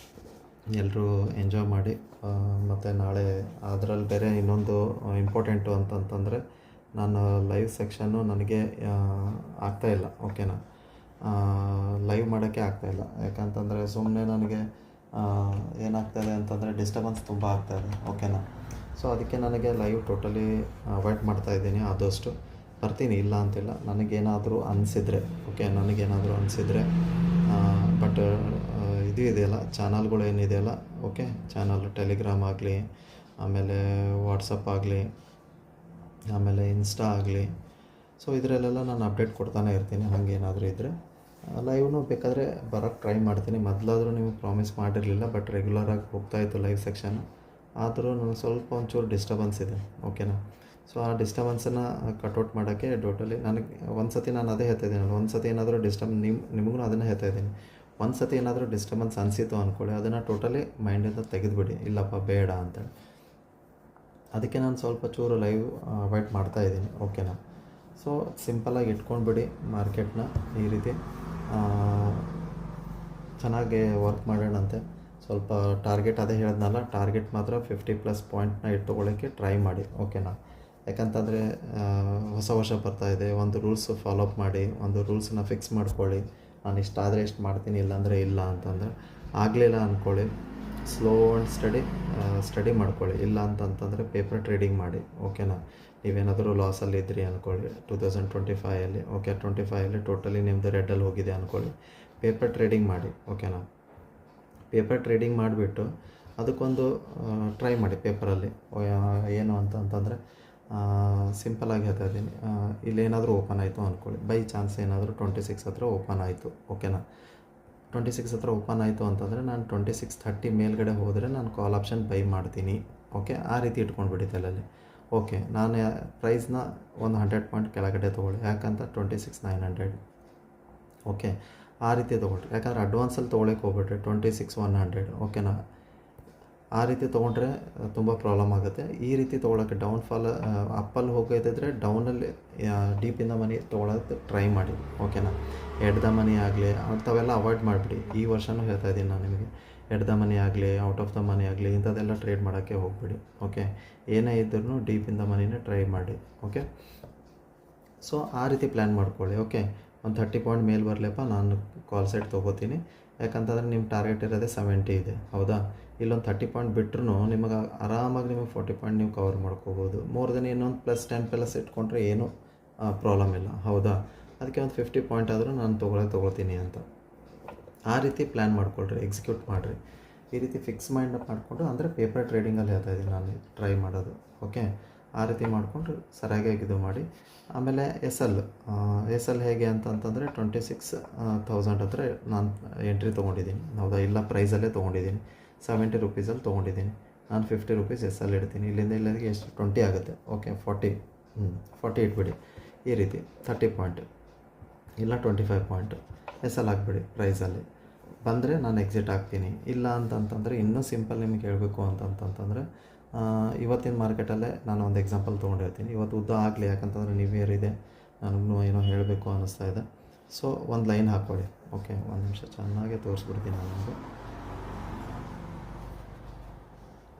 ಎಲ್ಲರೂ ಎಂಜಾಯ್ ಮಾಡಿ. ಮತ್ತು ನಾಳೆ ಅದರಲ್ಲಿ ಬೇರೆ ಇನ್ನೊಂದು ಇಂಪಾರ್ಟೆಂಟು ಅಂತಂತಂದರೆ, ನಾನು ಲೈವ್ ಸೆಕ್ಷನ್ನು ನನಗೆ ಆಗ್ತಾಯಿಲ್ಲ, ಓಕೆನಾ? ಲೈವ್ ಮಾಡೋಕ್ಕೆ ಆಗ್ತಾಯಿಲ್ಲ. ಯಾಕಂತಂದರೆ ಸುಮ್ಮನೆ ನನಗೆ ಏನಾಗ್ತಾಯಿದೆ ಅಂತಂದರೆ ಡಿಸ್ಟರ್ಬೆನ್ಸ್ ತುಂಬ ಆಗ್ತಾಯಿದೆ, ಓಕೆನಾ? ಸೊ ಅದಕ್ಕೆ ನನಗೆ ಲೈವ್ ಟೋಟಲಿ ಅವಾಯ್ಡ್ ಮಾಡ್ತಾಯಿದ್ದೀನಿ. ಆದಷ್ಟು ಬರ್ತೀನಿ, ಇಲ್ಲ ಅಂತಿಲ್ಲ. ನನಗೇನಾದರೂ ಅನಿಸಿದರೆ, ಓಕೆ, ನನಗೇನಾದರೂ ಅನಿಸಿದರೆ, ಬಟ್ ಇದು ಇದೆಯಲ್ಲ, ಚಾನಲ್ಗಳು ಏನಿದೆಯಲ್ಲ, ಓಕೆ, ಚಾನಲ್ ಟೆಲಿಗ್ರಾಮ್ ಆಗಲಿ, ಆಮೇಲೆ ವಾಟ್ಸಪ್ ಆಗಲಿ, ಆಮೇಲೆ ಇನ್ಸ್ಟಾ ಆಗಲಿ, ಸೊ ಇದರಲ್ಲೆಲ್ಲ ನಾನು ಅಪ್ಡೇಟ್ ಕೊಡ್ತಾನೆ ಇರ್ತೀನಿ. ಹಾಗೇನಾದರೂ ಇದ್ದರೆ ಲೈವ್ನು ಬೇಕಾದರೆ ಬರೋಕ್ಕೆ ಟ್ರೈ ಮಾಡ್ತೀನಿ. ಮೊದಲಾದರೂ ನೀವು ಪ್ರಾಮಿಸ್ ಮಾಡಿರಲಿಲ್ಲ, ಬಟ್ ರೆಗ್ಯುಲರಾಗಿ ಹೋಗ್ತಾಯಿತ್ತು ಲೈವ್ ಸೆಕ್ಷನ್. ಆದರೂ ನನಗೆ ಸ್ವಲ್ಪ ಒಂಚೂರು ಡಿಸ್ಟರ್ಬೆನ್ಸ್ ಇದೆ, ಓಕೆನಾ? ಸೊ ಆ ಡಿಸ್ಟರ್ಬೆನ್ಸನ್ನು ಕಟ್ಔಟ್ ಮಾಡೋಕ್ಕೆ ಟೋಟಲಿ ನನಗೆ ಒಂದು ಸತಿ ನಾನು ಅದೇ ಹೇಳ್ತಾ ಇದ್ದೀನಲ್ಲ, ಒಂದು ಸತಿ ಏನಾದರೂ ನಿಮಗೂ ಅದನ್ನೇ ಹೇಳ್ತಾ ಇದ್ದೀನಿ. ಒಂದು ಸತಿ ಏನಾದರೂ ಡಿಸ್ಟರ್ಬೆನ್ಸ್ ಅನಿಸಿತು ಅಂದ್ಕೊಳ್ಳಿ, ಅದನ್ನು ಟೋಟಲಿ ಮೈಂಡಿಂದ ತೆಗೆದುಬಿಡಿ, ಇಲ್ಲಪ್ಪ ಬೇಡ ಅಂತೇಳಿ. ಅದಕ್ಕೆ ನಾನು ಸ್ವಲ್ಪ ಚೂರು ಲೈವ್ ಅವಾಯ್ಡ್ ಮಾಡ್ತಾಯಿದ್ದೀನಿ, ಓಕೆನಾ? ಸೊ ಸಿಂಪಲ್ಲಾಗಿ ಇಟ್ಕೊಂಡ್ಬಿಡಿ ಮಾರ್ಕೆಟ್ನ. ಈ ರೀತಿ ಚೆನ್ನಾಗಿ ವರ್ಕ್ ಮಾಡೋಣಂತೆ. ಸ್ವಲ್ಪ ಟಾರ್ಗೆಟ್ ಅದೇ ಹೇಳಿದ್ನಲ್ಲ, ಟಾರ್ಗೆಟ್ ಮಾತ್ರ 50+ ಪಾಯಿಂಟ್ನ ಇಟ್ಕೊಳ್ಳೋಕ್ಕೆ ಟ್ರೈ ಮಾಡಿ, ಓಕೆನಾ? ಯಾಕಂತಂದರೆ ಹೊಸ ವರ್ಷ ಬರ್ತಾಯಿದೆ, ಒಂದು ರೂಲ್ಸ್ ಫಾಲೋಅಪ್ ಮಾಡಿ, ಒಂದು ರೂಲ್ಸನ್ನ ಫಿಕ್ಸ್ ಮಾಡ್ಕೊಳ್ಳಿ. ನಾನು ಇಷ್ಟಾದರೆ ಎಷ್ಟು ಮಾಡ್ತೀನಿ, ಇಲ್ಲಾಂದರೆ ಇಲ್ಲ ಅಂತಂದರೆ. ಆಗಲಿಲ್ಲ ಅಂದ್ಕೊಳ್ಳಿ, ಸ್ಲೋ ಆ್ಯಂಡ್ ಸ್ಟಡಿ ಮಾಡ್ಕೊಳ್ಳಿ. ಇಲ್ಲ ಅಂತಂತಂದರೆ ಪೇಪರ್ ಟ್ರೇಡಿಂಗ್ ಮಾಡಿ, ಓಕೆನಾ? ನೀವೇನಾದರೂ ಲಾಸಲ್ಲಿ ಇದ್ರಿ ಅಂದ್ಕೊಳ್ಳಿ 2025ಅಲ್ಲಿ, ಓಕೆ, 25ಅಲ್ಲಿ ಟೋಟಲಿ ನಿಮ್ಮದು ರೆಡ್ಡಲ್ಲಿ ಹೋಗಿದೆ ಅಂದ್ಕೊಳ್ಳಿ, ಪೇಪರ್ ಟ್ರೇಡಿಂಗ್ ಮಾಡಿ, ಓಕೆನಾ? ಪೇಪರ್ ಟ್ರೇಡಿಂಗ್ ಮಾಡಿಬಿಟ್ಟು ಅದಕ್ಕೊಂದು ಟ್ರೈ ಮಾಡಿ ಪೇಪರಲ್ಲಿ. ಏನು ಅಂತಂತಂದರೆ ಸಿಂಪಲಾಗಿ ಹೇಳ್ತಾ ಇದ್ದೀನಿ. ಇಲ್ಲೇನಾದರೂ ಓಪನ್ ಆಯಿತು ಅಂದ್ಕೊಳ್ಳಿ, ಬೈ ಚಾನ್ಸ್ ಏನಾದರೂ 26 ಹತ್ರ ಓಪನ್ ಆಯಿತು, ಓಕೆನಾ. 26 ಹತ್ರ ಓಪನ್ ಆಯಿತು ಅಂತಂದರೆ ನಾನು 26:30 ಮೇಲ್ಗಡೆ ಹೋದರೆ ನಾನು ಕಾಲ್ ಆಪ್ಷನ್ ಬೈ ಮಾಡ್ತೀನಿ, ಓಕೆ. ಆ ರೀತಿ ಇಟ್ಕೊಂಡ್ಬಿಡಿ ತಲೆಯಲ್ಲಿ. ಓಕೆ, ನಾನು ಪ್ರೈಸ್ನ ಒಂದು 100 ಪಾಯಿಂಟ್ ಕೆಳಗಡೆ ತೊಗೊಳ್ಳಿ, ಯಾಕಂತ 26,900, ಓಕೆ. ಆ ರೀತಿ ತೊಗೊಳ್ರಿ, ಯಾಕಂದರೆ ಅಡ್ವಾನ್ಸಲ್ಲಿ ತೊಗೊಳಕ್ಕೆ ಹೋಗ್ಬಿಟ್ರೆ 26,100, ಓಕೆನಾ. ಆ ರೀತಿ ತೊಗೊಂಡ್ರೆ ತುಂಬ ಪ್ರಾಬ್ಲಮ್ ಆಗುತ್ತೆ. ಈ ರೀತಿ ತೊಗೊಳಕ್ಕೆ ಡೌನ್ಫಾಲ್ ಅಪ್ಪಲ್ಲಿ ಹೋಗೋದಿದ್ರೆ ಡೌನಲ್ಲಿ ಡೀಪಿಂದ ಮನಿ ತೊಗೊಳಕ್ಕೆ ಟ್ರೈ ಮಾಡಿ, ಓಕೆನಾ. ಎಟ್ ದ ಮನಿ ಆಗಲಿ ಅಂಥವೆಲ್ಲ ಅವಾಯ್ಡ್ ಮಾಡಿಬಿಡಿ. ಈ ವರ್ಷವೂ ಹೇಳ್ತಾ ಇದ್ದೀನಿ ನಾನು ನಿಮಗೆ, ಎಟ್ ದ ಮನಿ ಆಗಲಿ ಔಟ್ ಆಫ್ ದ ಮನಿ ಆಗಲಿ ಇಂಥದ್ದೆಲ್ಲ ಟ್ರೇಡ್ ಮಾಡೋಕ್ಕೆ ಹೋಗ್ಬಿಡಿ, ಓಕೆ. ಏನೇ ಇದ್ರೂ ಡೀಪಿಂದ ಮನಿನೇ ಟ್ರೈ ಮಾಡಿ, ಓಕೆ. ಸೊ ಆ ರೀತಿ ಪ್ಲ್ಯಾನ್ ಮಾಡ್ಕೊಳ್ಳಿ, ಓಕೆ. ಒಂದು 30 ಪಾಯಿಂಟ್ ಮೇಲೆ ಬರಲಪ್ಪ ನಾನು ಕಾಲ್ ಸೈಡ್ ತೊಗೋತೀನಿ, ಯಾಕಂತಂದರೆ ನಿಮ್ಮ ಟಾರ್ಗೆಟ್ ಇರೋದೇ 70 ಇದೆ, ಹೌದಾ. ಇಲ್ಲೊಂದು 30 ಪಾಯಿಂಟ್ ಬಿಟ್ಟರು ನಿಮಗೆ ಆರಾಮಾಗಿ ನಿಮಗೆ 40 ಪಾಯಿಂಟ್ ನೀವು ಕವರ್ ಮಾಡ್ಕೋಬೋದು. ಮೋರ್ ದೆನ್ ಇನ್ನೊಂದು +10 ಇಟ್ಕೊಂಡ್ರೆ ಏನೂ ಪ್ರಾಬ್ಲಮ್ ಇಲ್ಲ, ಹೌದಾ. ಅದಕ್ಕೆ ಒಂದು 50 ಪಾಯಿಂಟ್ ಆದರೂ ನಾನು ತೊಗೊಳ್ತೀನಿ ಅಂತ ಆ ರೀತಿ ಪ್ಲ್ಯಾನ್ ಮಾಡ್ಕೊಳ್ರಿ, ಎಕ್ಸಿಕ್ಯೂಟ್ ಮಾಡಿರಿ. ಈ ರೀತಿ ಫಿಕ್ಸ್ ಮೈಂಡ್ ಮಾಡಿಕೊಂಡು, ಅಂದರೆ ಪೇಪರ್ ಟ್ರೇಡಿಂಗಲ್ಲಿ ಹೇಳ್ತಾ ಇದ್ದೀನಿ ನಾನು ಟ್ರೈ ಮಾಡೋದು, ಓಕೆ. ಆ ರೀತಿ ಮಾಡಿಕೊಂಡು ಸರಿಯಾಗಿ ಇದು ಮಾಡಿ. ಆಮೇಲೆ ಎಸ್ ಎಲ್ ಹೇಗೆ ಅಂತಂತಂದರೆ 26,000 ಹತ್ರ ನಾನು ಎಂಟ್ರಿ ತೊಗೊಂಡಿದ್ದೀನಿ, ಹೌದಾ. ಇಲ್ಲ ಪ್ರೈಸಲ್ಲೇ ತೊಗೊಂಡಿದ್ದೀನಿ, 70 ರೂಪೀಸಲ್ಲಿ ತೊಗೊಂಡಿದ್ದೀನಿ. ನಾನು 50 ರೂಪೀಸ್ ಎಸ್ ಎಲ್ ಇಡ್ತೀನಿ. ಇಲ್ಲಿಂದ ಇಲ್ಲಿಗೆ ಎಷ್ಟು 20 ಆಗುತ್ತೆ, ಓಕೆ. 40 ಇಟ್ಬಿಡಿ. ಈ ರೀತಿ 30 ಪಾಯಿಂಟ್ ಇಲ್ಲ 25 ಪಾಯಿಂಟ್ ಎಸ್ ಎಲ್ ಹಾಕ್ಬಿಡಿ. ಪ್ರೈಸಲ್ಲಿ ಬಂದರೆ ನಾನು ಎಕ್ಸಿಟ್ ಆಗ್ತೀನಿ. ಇಲ್ಲ ಅಂತಂತಂದರೆ ಇನ್ನೂ ಸಿಂಪಲ್ ನಿಮಗೆ ಹೇಳಬೇಕು ಅಂತಂತಂದರೆ, ಇವತ್ತಿನ ಮಾರ್ಕೆಟಲ್ಲೇ ನಾನು ಒಂದು ಎಕ್ಸಾಂಪಲ್ ತೊಗೊಂಡಿರ್ತೀನಿ. ಇವತ್ತು ಉದ್ದ ಆಗಲಿ, ಯಾಕಂತಂದರೆ ನ್ಯೂ ಇಯರ್ ಇದೆ, ನನಗೂ ಏನೋ ಹೇಳಬೇಕು ಅನ್ನಿಸ್ತಾ ಇದೆ. ಸೊ ಒಂದು ಲೈನ್ ಹಾಕ್ಕೊಳ್ಳಿ, ಓಕೆ. ಒಂದು ನಿಮಿಷ ಚೆನ್ನಾಗೇ ತೋರಿಸ್ಬಿಡ್ತೀನಿ ನಾನು ನಿಮಗೆ,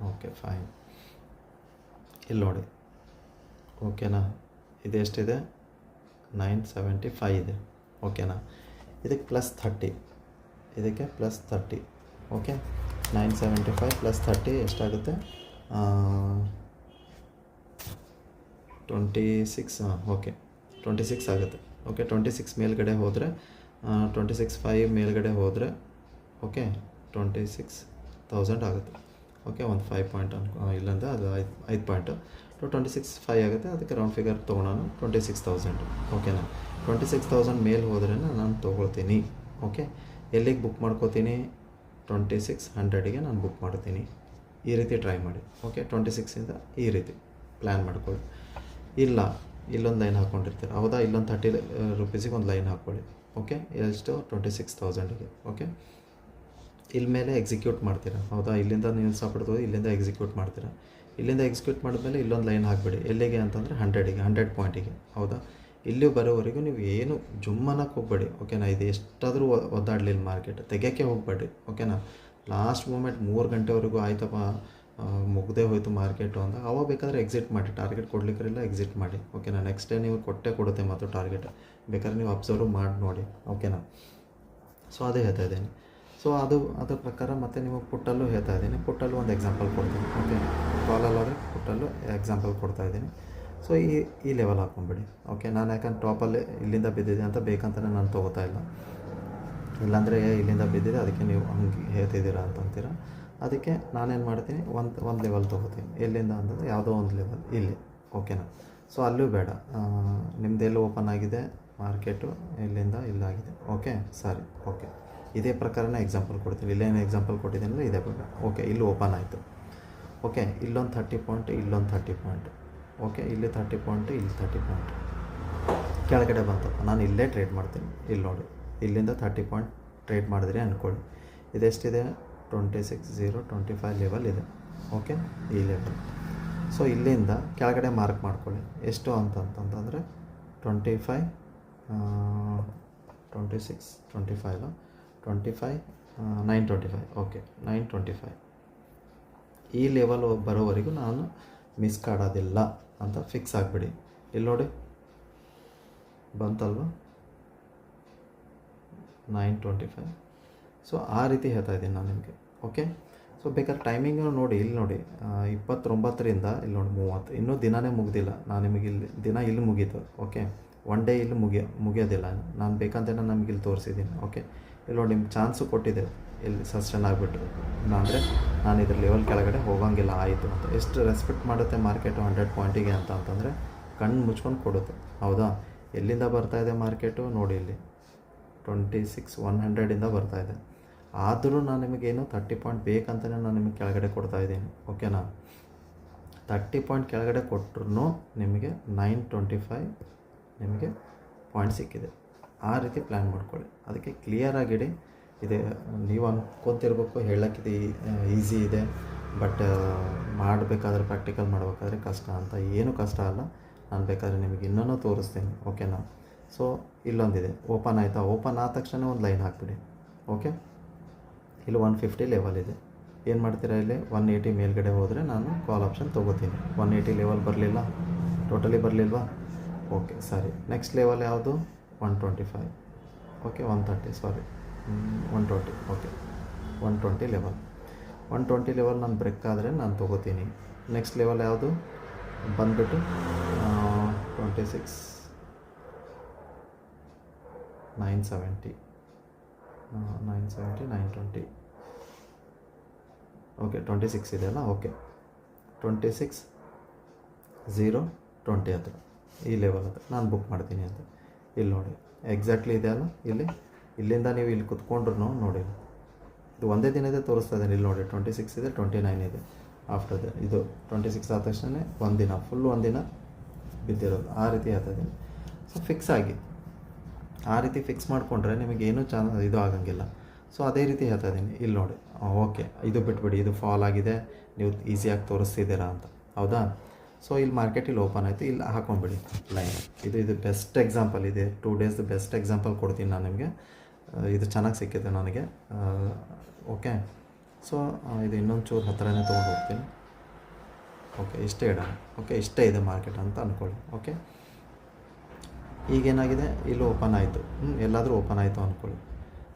ಓಕೆ. ಫೈನ್, ಇಲ್ಲಿ ನೋಡಿ, ಓಕೆನಾ. ಇದೆಷ್ಟಿದೆ, 975 ಇದೆ, ಓಕೆನಾ. ಇದಕ್ಕೆ +30, ಇದಕ್ಕೆ +30, ಓಕೆ. 975 +30 ಎಷ್ಟಾಗುತ್ತೆ, 26, ಓಕೆ 26 ಆಗುತ್ತೆ, ಓಕೆ. 26 ಮೇಲ್ಗಡೆ ಹೋದರೆ 26,500 ಮೇಲ್ಗಡೆ ಹೋದರೆ, ಓಕೆ, 26,000 ಆಗುತ್ತೆ, ಓಕೆ. ಒಂದು 5 ಪಾಯಿಂಟ್ ಇಲ್ಲಂದರೆ ಅದು 5 ಪಾಯಿಂಟು 26,500 ಆಗುತ್ತೆ. ಅದಕ್ಕೆ ರೌಂಡ್ ಫಿಗರ್ ತೊಗೊಳೋಣ 26,000, ಓಕೆನಾ. 26,000 ಮೇಲೆ ಹೋದ್ರೇ ನಾನು ತೊಗೊಳ್ತೀನಿ, ಓಕೆ. ಎಲ್ಲಿಗೆ ಬುಕ್ ಮಾಡ್ಕೋತೀನಿ, 2600ಗೆ ನಾನು ಬುಕ್ ಮಾಡ್ತೀನಿ. ಈ ರೀತಿ ಟ್ರೈ ಮಾಡಿ, ಓಕೆ. 26ಇಂದ ಈ ರೀತಿ ಪ್ಲ್ಯಾನ್ ಮಾಡ್ಕೊಳ್ಳಿ. ಇಲ್ಲ ಇಲ್ಲೊಂದು ಲೈನ್ ಹಾಕ್ಕೊಂಡಿರ್ತೀರ, ಹೌದಾ. ಇಲ್ಲೊಂದು 30 ರೂಪೀಸಿಗೆ ಒಂದು ಲೈನ್ ಹಾಕ್ಕೊಳ್ಳಿ, ಓಕೆ. ಎಷ್ಟು 26,000ಗೆ, ಓಕೆ. ಇಲ್ಲಿ ಮೇಲೆ ಎಕ್ಸಿಕ್ಯೂಟ್ ಮಾಡ್ತೀರಾ, ಹೌದಾ. ಇಲ್ಲಿಂದ ನೀವು ಸಾಪಿಡ್ಬೋದು, ಇಲ್ಲಿಂದ ಎಕ್ಸಿಕ್ಯೂಟ್ ಮಾಡ್ತೀರಾ. ಇಲ್ಲಿಂದ ಎಕ್ಸಿಕ್ಯೂಟ್ ಮಾಡಿದ್ಮೇಲೆ ಇಲ್ಲೊಂದು ಲೈನ್ ಹಾಕಿಬಿಡಿ. ಎಲ್ಲಿಗೆ ಅಂತಂದರೆ 100 ಪಾಯಿಂಟಿಗೆ, ಹೌದಾ. ಇಲ್ಲಿ ಬರೋವರೆಗೂ ನೀವು ಏನು ಜುಮ್ಮನಕ್ಕೆ ಹೋಗಬೇಡಿ, ಓಕೆನಾ. ಇದು ಎಷ್ಟಾದರೂ ಒದ್ದಾಡಲಿಲ್ಲ ಮಾರ್ಕೆಟ್, ತೆಗೆಯೋಕ್ಕೆ ಹೋಗಬೇಡಿ, ಓಕೆನಾ. ಲಾಸ್ಟ್ ಮೂಮೆಂಟ್ 3 ಗಂಟೆವರೆಗೂ ಆಯ್ತಪ್ಪ, ಮುಗ್ದೇ ಹೋಯಿತು ಮಾರ್ಕೆಟು ಅಂದಾಗ ಅವಾಗ ಬೇಕಾದರೆ ಎಕ್ಸಿಟ್ ಮಾಡಿ. ಟಾರ್ಗೆಟ್ ಕೊಡಲಿಕ್ಕಿರಲ್ಲ, ಎಕ್ಸಿಟ್ ಮಾಡಿ, ಓಕೆನಾ. ನೆಕ್ಸ್ಟ್ ಡೇ ನೀವು ಕೊಡುತ್ತೆ ಮತ್ತು ಟಾರ್ಗೆಟ್ ಬೇಕಾದ್ರೆ ನೀವು ಅಬ್ಸರ್ವ್ ಮಾಡಿ ನೋಡಿ, ಓಕೆನಾ. ಸೊ ಅದೇ ಹೇಳ್ತಾ ಇದ್ದೀನಿ. ಸೊ ಅದ್ರ ಪ್ರಕಾರ ಮತ್ತು ನೀವು ಪುಟ್ಟಲ್ಲೂ ಹೇಳ್ತಾ ಇದ್ದೀನಿ. ಪುಟ್ಟಲ್ಲೂ ಒಂದು ಎಕ್ಸಾಂಪಲ್ ಕೊಡ್ತೀನಿ, ಓಕೆ. ಕಾಲಲ್ಲಾದರೆ ಪುಟ್ಟಲ್ಲೂ ಎಕ್ಸಾಂಪಲ್ ಕೊಡ್ತಾ ಇದ್ದೀನಿ. ಸೊ ಈ ಲೆವೆಲ್ ಹಾಕ್ಕೊಂಬಿಡಿ, ಓಕೆ. ನಾನು ಯಾಕಂದ್ರೆ ಟಾಪಲ್ಲಿ ಇಲ್ಲಿಂದ ಬಿದ್ದಿದೆ ಅಂತ ಬೇಕಂತಲೇ ನಾನು ತೊಗೋತಾ ಇಲ್ಲ. ಇಲ್ಲಾಂದರೆ ಇಲ್ಲಿಂದ ಬಿದ್ದಿದೆ ಅದಕ್ಕೆ ನೀವು ಹಂಗೆ ಹೇಳ್ತಿದ್ದೀರಾ ಅಂತಂತೀರ. ಅದಕ್ಕೆ ನಾನೇನು ಮಾಡ್ತೀನಿ, ಒಂದು ಲೆವೆಲ್ ತೊಗೋತೀನಿ. ಎಲ್ಲಿಂದ ಅಂತಂದರೆ ಯಾವುದೋ ಒಂದು ಲೆವೆಲ್ ಇಲ್ಲಿ, ಓಕೆನಾ. ಸೊ ಅಲ್ಲೂ ಬೇಡ, ನಿಮ್ಮದೆಲ್ಲ ಓಪನ್ ಆಗಿದೆ ಮಾರ್ಕೆಟು, ಇಲ್ಲಿಂದ ಇಲ್ಲಾಗಿದೆ, ಓಕೆ. ಸರಿ, ಓಕೆ. ಇದೇ ಪ್ರಕಾರನೇ ಎಕ್ಸಾಂಪಲ್ ಕೊಡ್ತೀನಿ. ಇಲ್ಲೇನು ಎಕ್ಸಾಂಪಲ್ ಕೊಟ್ಟಿದ್ದೀನಲ್ಲ ಇದೇ ಪ್ರಕಾರ, ಓಕೆ. ಇಲ್ಲಿ ಓಪನ್ ಆಯಿತು, ಓಕೆ. ಇಲ್ಲೊಂದು 30 ಪಾಯಿಂಟ್, ಇಲ್ಲೊಂದು 30 ಪಾಯಿಂಟ್, ಓಕೆ. ಇಲ್ಲಿ 30 ಪಾಯಿಂಟು, ಇಲ್ಲಿ 30 ಪಾಯಿಂಟ್ ಕೆಳಗಡೆ ಬಂತಪ್ಪ, ನಾನು ಇಲ್ಲೇ ಟ್ರೇಡ್ ಮಾಡ್ತೀನಿ. ಇಲ್ಲಿ ನೋಡಿ, ಇಲ್ಲಿಂದ 30 ಪಾಯಿಂಟ್ ಟ್ರೇಡ್ ಮಾಡಿದ್ರಿ ಅಂದ್ಕೊಳ್ಳಿ. ಇದೆಷ್ಟಿದೆ, 26,025 ಲೆವೆಲ್ ಇದೆ, ಓಕೆ. ಈ ಲೆವೆಲ್. ಸೊ ಇಲ್ಲಿಂದ ಕೆಳಗಡೆ ಮಾರ್ಕ್ ಮಾಡ್ಕೊಳ್ಳಿ. ಎಷ್ಟು ಅಂತಂತಂದರೆ 25, 26, 25, 25, 925, ಓಕೆ. 925 ಈ ಲೆವೆಲ್ ಬರೋವರೆಗೂ ನಾನು ಮಿಸ್ ಕಾಡೋದಿಲ್ಲ ಅಂತ ಫಿಕ್ಸ್ ಆಗಿಬಿಡಿ. ಇಲ್ಲಿ ನೋಡಿ ಬಂತಲ್ವ 925. ಸೊ ಆ ರೀತಿ ಹೇಳ್ತಾ ಇದ್ದೀನಿ ನಾನು ನಿಮಗೆ, ಓಕೆ. ಸೊ ಬೇಕಾದ್ರೆ ಟೈಮಿಂಗ್ ನೋಡಿ, ಇಲ್ಲಿ ನೋಡಿ 29ರಿಂದ ಇಲ್ಲಿ ನೋಡಿ 30, ಇನ್ನೂ ದಿನವೇ ಮುಗ್ದಿಲ್ಲ. ನಾನು ನಿಮಗೆ ಇಲ್ಲಿ ದಿನ ಇಲ್ಲಿ ಮುಗೀತು, ಓಕೆ. ಒನ್ ಡೇ ಇಲ್ಲಿ ಮುಗಿಯೋದಿಲ್ಲ. ನಾನು ಬೇಕಂತೇನೆ ನಮ್ಗೆ ಇಲ್ಲಿ ತೋರಿಸಿದ್ದೀನಿ. ಓಕೆ, ಇಲ್ಲಿ ನೋಡಿ ನಿಮ್ಗೆ ಚಾನ್ಸು ಕೊಟ್ಟಿದೆ ಇಲ್ಲಿ ಸಸ್ಟೈನ್ ಆಗಿಬಿಟ್ರು. ಅಂದರೆ ನಾನು ಇದ್ರ ಲೆವೆಲ್ ಕೆಳಗಡೆ ಹೋಗೋಂಗಿಲ್ಲ ಆಯಿತು ಅಂತ. ಎಷ್ಟು ರೆಸ್ಪೆಕ್ಟ್ ಮಾಡುತ್ತೆ ಮಾರ್ಕೆಟು 100 ಪಾಯಿಂಟಿಗೆ ಅಂತಂದರೆ ಕಣ್ಣು ಮುಚ್ಕೊಂಡು ಕೊಡುತ್ತೆ. ಹೌದಾ? ಎಲ್ಲಿಂದ ಬರ್ತಾಯಿದೆ ಮಾರ್ಕೆಟು ನೋಡಿ, ಇಲ್ಲಿ 26,100 ಬರ್ತಾಯಿದೆ. ಆದರೂ ನಾನು ನಿಮಗೇನು 30 ಪಾಯಿಂಟ್ ಬೇಕಂತಲೇ ನಾನು ನಿಮಗೆ ಕೆಳಗಡೆ ಕೊಡ್ತಾಯಿದ್ದೀನಿ. ಓಕೆನಾ? 30 ಪಾಯಿಂಟ್ ಕೆಳಗಡೆ ಕೊಟ್ಟರು ನಿಮಗೆ 925 ನಿಮಗೆ ಪಾಯಿಂಟ್ ಸಿಕ್ಕಿದೆ. ಆ ರೀತಿ ಪ್ಲ್ಯಾನ್ ಮಾಡ್ಕೊಳ್ಳಿ. ಅದಕ್ಕೆ ಕ್ಲಿಯರಾಗಿಡಿ. ಇದೆ ನೀವು ಅನ್ಕೊತಿರ್ಬೇಕು ಹೇಳೋಕ್ಕಿದೆ ಈಸಿ ಇದೆ, ಬಟ್ ಮಾಡಬೇಕಾದ್ರೆ ಪ್ರಾಕ್ಟಿಕಲ್ ಮಾಡಬೇಕಾದ್ರೆ ಕಷ್ಟ ಅಂತ. ಏನು ಕಷ್ಟ ಅಲ್ಲ. ನಾನು ಬೇಕಾದರೆ ನಿಮಗೆ ಇನ್ನೂ ತೋರಿಸ್ತೀನಿ. ಓಕೆನಾ? ಸೊ ಇಲ್ಲೊಂದಿದೆ, ಓಪನ್ ಆಯಿತಾ? ಓಪನ್ ಆದ ತಕ್ಷಣ ಒಂದು ಲೈನ್ ಹಾಕ್ಬಿಡಿ. ಓಕೆ, ಇಲ್ಲಿ 150 ಲೆವೆಲ್ ಇದೆ. ಏನು ಮಾಡ್ತೀರಾ, ಇಲ್ಲಿ 180 ಮೇಲ್ಗಡೆ ಹೋದರೆ ನಾನು ಕಾಲ್ ಆಪ್ಷನ್ ತೊಗೋತೀನಿ. 180 ಲೆವೆಲ್ ಬರಲಿಲ್ಲ, ಟೋಟಲಿ ಬರಲಿಲ್ವಾ? ಓಕೆ, ಸರಿ. ನೆಕ್ಸ್ಟ್ ಲೆವೆಲ್ ಯಾವುದು? 125. ಓಕೆ, 130, ಸಾರಿ 120. Okay, 120 level. 120 ಲೆವೆಲ್ ನಾನು ಬ್ರೇಕ್ ಆದರೆ ನಾನು ತೊಗೋತೀನಿ. ನೆಕ್ಸ್ಟ್ ಲೆವೆಲ್ ಯಾವುದು ಬಂದುಬಿಟ್ಟು 26 970 920. ಓಕೆ, 26 ಇದೆಯಲ್ಲ. ಓಕೆ, 26 020 ಹತ್ರ ಈ ಲೆವೆಲ್ ಹತ್ರ ನಾನು ಬುಕ್ ಮಾಡ್ತೀನಿ ಅಂತ. ಇಲ್ಲಿ ನೋಡಿ ಎಕ್ಸಾಕ್ಟ್ಲಿ ಇದೆಯಲ್ಲ. ಇಲ್ಲಿಂದ ನೀವು ಇಲ್ಲಿ ಕುತ್ಕೊಂಡ್ರು ನೋಡಿ, ಇದು ಒಂದೇ ದಿನದೇ ತೋರಿಸ್ತಾ ಇದ್ದೀನಿ. ಇಲ್ಲಿ ನೋಡಿ 26 ಇದೆ, 29 ಇದೆ. ಆಫ್ಟರ್ ಇದು 26 ಆದ ತಕ್ಷಣ ಒಂದಿನ ಫುಲ್ ಒಂದಿನ ಬಿದ್ದಿರೋದು. ಆ ರೀತಿ ಹೇಳ್ತಾ ಇದ್ದೀನಿ. ಸೊ ಫಿಕ್ಸ್ ಆಗಿ ಆ ರೀತಿ ಫಿಕ್ಸ್ ಮಾಡಿಕೊಂಡ್ರೆ ನಿಮಗೇನು ಇದು ಆಗಂಗಿಲ್ಲ. ಸೊ ಅದೇ ರೀತಿ ಹೇಳ್ತಾ ಇದ್ದೀನಿ. ಇಲ್ಲಿ ನೋಡಿ, ಓಕೆ, ಇದು ಬಿಟ್ಬಿಡಿ, ಇದು ಫಾಲ್ ಆಗಿದೆ, ನೀವು ಈಸಿಯಾಗಿ ತೋರಿಸ್ತಿದ್ದೀರಾ ಅಂತ. ಹೌದಾ? ಸೊ ಇಲ್ಲಿ ಮಾರ್ಕೆಟ್ ಇಲ್ಲಿ ಓಪನ್ ಆಯಿತು, ಇಲ್ಲಿ ಹಾಕೊಂಡ್ಬಿಡಿ ಲೈನ್. ಇದು ಬೆಸ್ಟ್ ಎಕ್ಸಾಂಪಲ್ ಇದೆ. 2 ಡೇಸ್ದು ಬೆಸ್ಟ್ ಎಕ್ಸಾಂಪಲ್ ಕೊಡ್ತೀನಿ ನಾನು ನಿಮಗೆ. ಇದು ಚೆನ್ನಾಗಿ ಸಿಕ್ಕಿದೆ ನನಗೆ. ಓಕೆ, ಸೊ ಇದು ಇನ್ನೊಂದು ಚೂರು ಹತ್ತಿರನೇ ತೊಗೊಂಡು ಹೋಗ್ತೀನಿ. ಓಕೆ, ಇಷ್ಟೇ ಇಡೋಣ. ಓಕೆ, ಇಷ್ಟೇ ಇದೆ ಮಾರ್ಕೆಟ್ ಅಂತ ಅಂದ್ಕೊಳ್ಳಿ. ಓಕೆ, ಈಗೇನಾಗಿದೆ, ಇಲ್ಲಿ ಓಪನ್ ಆಯಿತು. ಎಲ್ಲಾದರೂ ಓಪನ್ ಆಯಿತು ಅಂದ್ಕೊಳ್ಳಿ.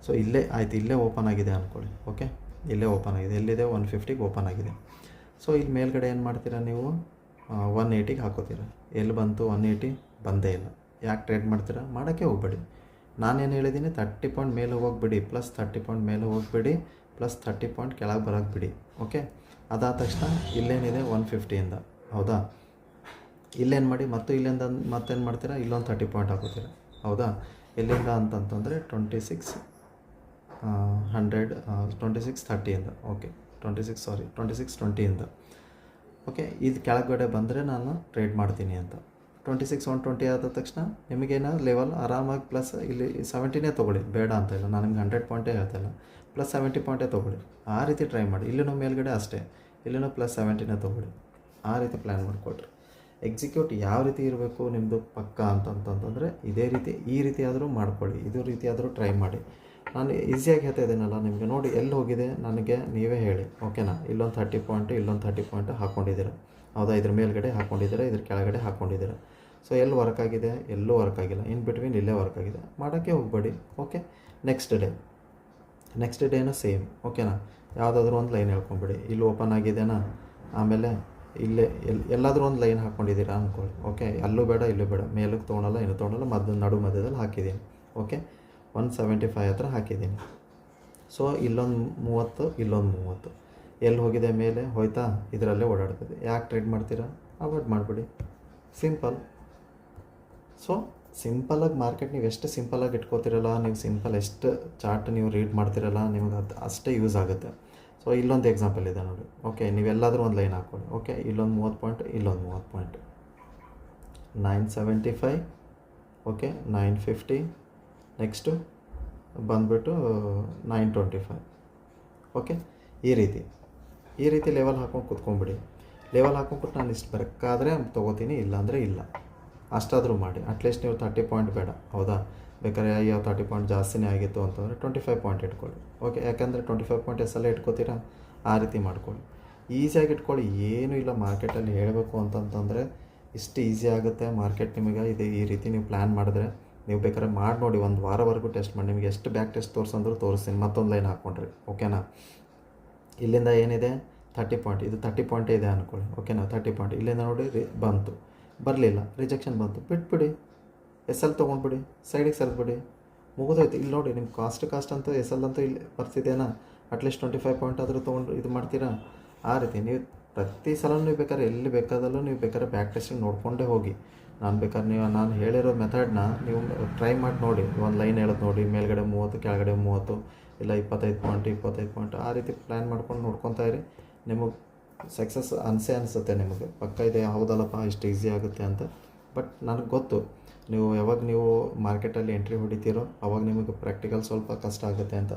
ಸೊ ಇಲ್ಲೇ ಆಯಿತು, ಇಲ್ಲೇ ಓಪನ್ ಆಗಿದೆ ಅಂದ್ಕೊಳ್ಳಿ. ಓಕೆ, ಇಲ್ಲೇ ಓಪನ್ ಆಗಿದೆ. ಎಲ್ಲಿದೆ? 150ಗೆ ಓಪನ್ ಆಗಿದೆ. ಸೊ ಇಲ್ಲಿ ಮೇಲ್ಗಡೆ ಏನು ಮಾಡ್ತೀರಾ ನೀವು? 180ಗೆ ಹಾಕೋತೀರಾ. ಎಲ್ಲಿ ಬಂತು? 180 ಬಂದೇ ಇಲ್ಲ. ಯಾಕೆ ಟ್ರೇಡ್ ಮಾಡ್ತೀರಾ? ಮಾಡೋಕ್ಕೆ ಹೋಗ್ಬೇಡಿ. ನಾನೇನು ಹೇಳಿದ್ದೀನಿ, 30 ಪಾಯಿಂಟ್ ಮೇಲೆ ಹೋಗ್ಬಿಡಿ, ಪ್ಲಸ್ 30 ಪಾಯಿಂಟ್ ಮೇಲೆ ಹೋಗ್ಬಿಡಿ, ಪ್ಲಸ್ 30 ಪಾಯಿಂಟ್ ಕೆಳಗೆ ಬರೋಕ್ಕೆ ಬಿಡಿ. ಓಕೆ, ಅದಾದ ತಕ್ಷಣ ಇಲ್ಲೇನಿದೆ 150ಇಂದ. ಹೌದಾ? ಇಲ್ಲೇನು ಮಾಡಿ, ಮತ್ತು ಇಲ್ಲಿಂದ ಮತ್ತೇನು ಮಾಡ್ತೀರಾ? ಇಲ್ಲೊಂದು 30 ಪಾಯಿಂಟ್ ಹಾಕೋತೀರಾ. ಹೌದಾ? ಎಲ್ಲಿಂದ ಅಂತಂತಂದರೆ 2630ಇಂದ. ಓಕೆ, 2620ಇಂದ. ಓಕೆ, ಇದು ಕೆಳಗಡೆ ಬಂದರೆ ನಾನು ಟ್ರೇಡ್ ಮಾಡ್ತೀನಿ ಅಂತ. 120 ಆದ ತಕ್ಷಣ ನಿಮಗೇನೋ ಲೆವೆಲ್ ಆರಾಮಾಗಿ ಪ್ಲಸ್ ಇಲ್ಲಿ 70ನೇ ತೊಗೊಳ್ಳಿ, ಬೇಡ ಅಂತ ಇಲ್ಲ. ನಾನು ನಿಮ್ಗೆ 100 ಪಾಯಿಂಟೇ ಹೇಳ್ತಾಯಿಲ್ಲ, ಪ್ಲಸ್ 70 ಪಾಯಿಂಟೇ ತೊಗೊಳ್ಳಿ. ಆ ರೀತಿ ಟ್ರೈ ಮಾಡಿ. ಇಲ್ಲಿನೂ ಮೇಲ್ಗಡೆ ಅಷ್ಟೇ, ಇಲ್ಲಿನೂ ಪ್ಲಸ್ 70ನೇ ತೊಗೊಳ್ಳಿ. ಆ ರೀತಿ ಪ್ಲ್ಯಾನ್ ಮಾಡಿಕೊಡ್ರಿ. ಎಕ್ಸಿಕ್ಯೂಟ್ ಯಾವ ರೀತಿ ಇರಬೇಕು ನಿಮ್ಮದು ಪಕ್ಕ ಅಂತಂತಂದರೆ ಇದೇ ರೀತಿ, ಈ ರೀತಿ ಆದರೂ ಮಾಡ್ಕೊಳ್ಳಿ, ಇದು ರೀತಿ ಆದರೂ ಟ್ರೈ ಮಾಡಿ. ನಾನು ಈಸಿಯಾಗಿ ಹೇಳ್ತಾ ಇದ್ದೀನಲ್ಲ ನಿಮಗೆ. ನೋಡಿ ಎಲ್ಲಿ ಹೋಗಿದೆ ನನಗೆ ನೀವೇ ಹೇಳಿ. ಓಕೆನಾ? ಇಲ್ಲೊಂದು 30 ಪಾಯಿಂಟು, ಇಲ್ಲೊಂದು 30 ಪಾಯಿಂಟು ಹಾಕ್ಕೊಂಡಿದ್ದೀರ. ಹೌದಾ? ಇದ್ರ ಮೇಲ್ಗಡೆ ಹಾಕ್ಕೊಂಡಿದ್ದೀರ, ಇದ್ರ ಕೆಳಗಡೆ ಹಾಕ್ಕೊಂಡಿದ್ದೀರ. ಸೊ ಎಲ್ಲಿ ವರ್ಕ್ ಆಗಿದೆ? ಎಲ್ಲೂ ವರ್ಕ್ ಆಗಿಲ್ಲ. ಇನ್ ಬಿಟ್ವೀನ್ ಇಲ್ಲೇ ವರ್ಕ್ ಆಗಿದೆ. ಮಾಡೋಕ್ಕೆ ಹೋಗಬೇಡಿ. ಓಕೆ, ನೆಕ್ಸ್ಟ್ ಡೇನೂ ಸೇಮ್. ಓಕೆನಾ? ಯಾವುದಾದ್ರೂ ಒಂದು ಲೈನ್ ಹೇಳ್ಕೊಂಬಿಡಿ. ಇಲ್ಲಿ ಓಪನ್ ಆಗಿದೆನಾ, ಆಮೇಲೆ ಇಲ್ಲೇ ಎಲ್ಲಾದರೂ ಒಂದು ಲೈನ್ ಹಾಕ್ಕೊಂಡಿದ್ದೀರಾ ಅಂದ್ಕೊಳ್ಳಿ. ಓಕೆ, ಅಲ್ಲೂ ಬೇಡ ಇಲ್ಲೂ ಬೇಡ, ಮೇಲಕ್ಕೆ ತೊಗೊಳಲ್ಲ ಇನ್ನೂ ತೊಗೊಳಲ್ಲ, ನಡು ಮಧ್ಯದಲ್ಲಿ ಹಾಕಿದ್ದೀನಿ. ಓಕೆ, 175 ಹತ್ರ ಹಾಕಿದ್ದೀನಿ. ಸೊ ಇಲ್ಲೊಂದು 30, ಇಲ್ಲೊಂದು 30. ಎಲ್ಲಿ ಹೋಗಿದೆ? ಮೇಲೆ ಹೋಯ್ತಾ? ಇದರಲ್ಲೇ ಓಡಾಡ್ತದೆ. ಯಾಕೆ ಟ್ರೇಡ್ ಮಾಡ್ತೀರಾ? ಅವಾಯ್ಡ್ ಮಾಡಿಬಿಡಿ. ಸಿಂಪಲ್. ಸೊ ಸಿಂಪಲಾಗಿ ಮಾರ್ಕೆಟ್ ನೀವು ಎಷ್ಟು ಸಿಂಪಲಾಗಿ ಇಟ್ಕೋತಿರಲ್ಲ, ನೀವು ಸಿಂಪಲ್ ಎಷ್ಟು ಚಾರ್ಟ್ ನೀವು ರೀಡ್ ಮಾಡ್ತಿರಲ್ಲ, ನಿಮ್ಗೆ ಅದು ಅಷ್ಟೇ ಯೂಸ್ ಆಗುತ್ತೆ. ಸೊ ಇಲ್ಲೊಂದು ಎಕ್ಸಾಂಪಲ್ ಇದೆ ನೋಡಿ. ಓಕೆ, ನೀವೆಲ್ಲಾದರೂ ಒಂದು ಲೈನ್ ಹಾಕ್ಕೊಳ್ಳಿ. ಓಕೆ, ಇಲ್ಲೊಂದು 30 ಪಾಯಿಂಟ್, ಇಲ್ಲೊಂದು 30 ಪಾಯಿಂಟ್. 975. ಓಕೆ, 950. ನೆಕ್ಸ್ಟು ಬಂದುಬಿಟ್ಟು 925. ಓಕೆ, ಈ ರೀತಿ ಲೆವೆಲ್ ಹಾಕ್ಕೊಂಡು ಕೂತ್ಕೊಂಡ್ಬಿಡಿ. ಲೆವೆಲ್ ಹಾಕ್ಕೊಂಡ್ಬಿಟ್ಟು ನಾನು ಇಷ್ಟು ಬೇಕಾದರೆ ತೊಗೋತೀನಿ, ಇಲ್ಲಾಂದರೆ ಇಲ್ಲ. ಅಷ್ಟಾದರೂ ಮಾಡಿ. ಅಟ್ಲೀಸ್ಟ್ ನೀವು 30 ಪಾಯಿಂಟ್ ಬೇಡ. ಹೌದಾ? ಬೇಕಾದ್ರೆ 30 ಪಾಯಿಂಟ್ ಜಾಸ್ತಿನೇ ಆಗಿತ್ತು ಅಂತಂದರೆ 25 ಪಾಯಿಂಟ್ ಇಟ್ಕೊಳ್ಳಿ. ಓಕೆ, ಯಾಕಂದರೆ 25 ಪಾಯಿಂಟ್ ಎಷ್ಟೆಲ್ಲ ಇಟ್ಕೋತೀರಾ, ಆ ರೀತಿ ಮಾಡ್ಕೊಳ್ಳಿ. ಈಸಿಯಾಗಿ ಇಟ್ಕೊಳ್ಳಿ. ಏನೂ ಇಲ್ಲ ಮಾರ್ಕೆಟಲ್ಲಿ ಹೇಳಬೇಕು ಅಂತಂತಂದರೆ ಇಷ್ಟು ಈಸಿ ಆಗುತ್ತೆ ಮಾರ್ಕೆಟ್ ನಿಮಗೆ. ಈ ರೀತಿ ನೀವು ಪ್ಲ್ಯಾನ್ ಮಾಡಿದ್ರೆ ನೀವು ಬೇಕಾದ್ರೆ ಮಾಡಿ ನೋಡಿ, ಒಂದು ವಾರವರೆಗೂ ಟೆಸ್ಟ್ ಮಾಡಿ. ನಿಮಗೆ ಎಷ್ಟು ಬ್ಯಾಕ್ ಟೆಸ್ಟ್ ತೋರಿಸಂದ್ರೂ ತೋರಿಸ್ತೀನಿ. ಮತ್ತೊಂದು ಲೈನ್ ಹಾಕ್ಕೊಂಡ್ರಿ. ಓಕೆನಾ? ಇಲ್ಲಿಂದ ಏನಿದೆ? 30 ಪಾಯಿಂಟ್. ಇದು 30 ಪಾಯಿಂಟೇ ಇದೆ ಅಂದ್ಕೊಳ್ಳಿ. ಓಕೆನಾ? 30 ಪಾಯಿಂಟ್ ಇಲ್ಲಿಂದ ನೋಡಿ ಬಂತು, ಬರಲಿಲ್ಲ, ರಿಜೆಕ್ಷನ್ ಬಂತು, ಬಿಟ್ಬಿಡಿ. ಎಸ್ ಎಲ್ ತೊಗೊಂಡ್ಬಿಡಿ, ಸೈಡಿಗೆ ಸರಿದ್ಬಿಡಿ, ಮುಗಿದೋಯ್ತು. ಇಲ್ಲಿ ನೋಡಿ ನಿಮ್ಮ ಕಾಸ್ಟ್ ಅಂತೂ ಎಸ್ ಎಲ್ ಅಂತೂ ಇಲ್ಲಿ ಬರ್ತಿದೆಯಾ, ಅಟ್ಲೀಸ್ಟ್ 25 ಪಾಯಿಂಟ್ ಆದರೂ ತೊಗೊಂಡು ಇದು ಮಾಡ್ತೀರಾ. ಆ ರೀತಿ ನೀವು ಪ್ರತಿ ಸಲ ನೀವು ಬೇಕಾದ್ರೆ ಎಲ್ಲಿ ಬೇಕಾದಲ್ಲೂ ನೀವು ಬೇಕಾದ್ರೆ ಬ್ಯಾಕ್ ಟೆಸ್ಟಿಂಗ್ ನೋಡಿಕೊಂಡೇ ಹೋಗಿ. ನಾನು ಹೇಳಿರೋ ಮೆಥಡ್ನ ನೀವು ಟ್ರೈ ಮಾಡಿ ನೋಡಿ. ಒಂದು ಲೈನ್ ಹೇಳೋದು ನೋಡಿ, ಮೇಲ್ಗಡೆ 30 ಕೆಳಗಡೆ 30, ಇಲ್ಲ 25 ಪಾಯಿಂಟ್ ಆ ರೀತಿ ಪ್ಲ್ಯಾನ್ ಮಾಡ್ಕೊಂಡು ನೋಡ್ಕೊತಾ ಇರಿ. ನಿಮಗೆ ಸಕ್ಸಸ್ ಅನಿಸುತ್ತೆ, ನಿಮಗೆ ಪಕ್ಕ ಇದೆ ಹೌದಲ್ಲಪ್ಪ ಇಷ್ಟು ಈಸಿ ಆಗುತ್ತೆ ಅಂತ. ಬಟ್ ನನಗೆ ಗೊತ್ತು ಯಾವಾಗ ನೀವು ಮಾರ್ಕೆಟಲ್ಲಿ ಎಂಟ್ರಿ ಹೊಡಿತೀರೋ ಅವಾಗ ನಿಮಗೆ ಪ್ರಾಕ್ಟಿಕಲ್ ಸ್ವಲ್ಪ ಕಷ್ಟ ಆಗುತ್ತೆ ಅಂತ.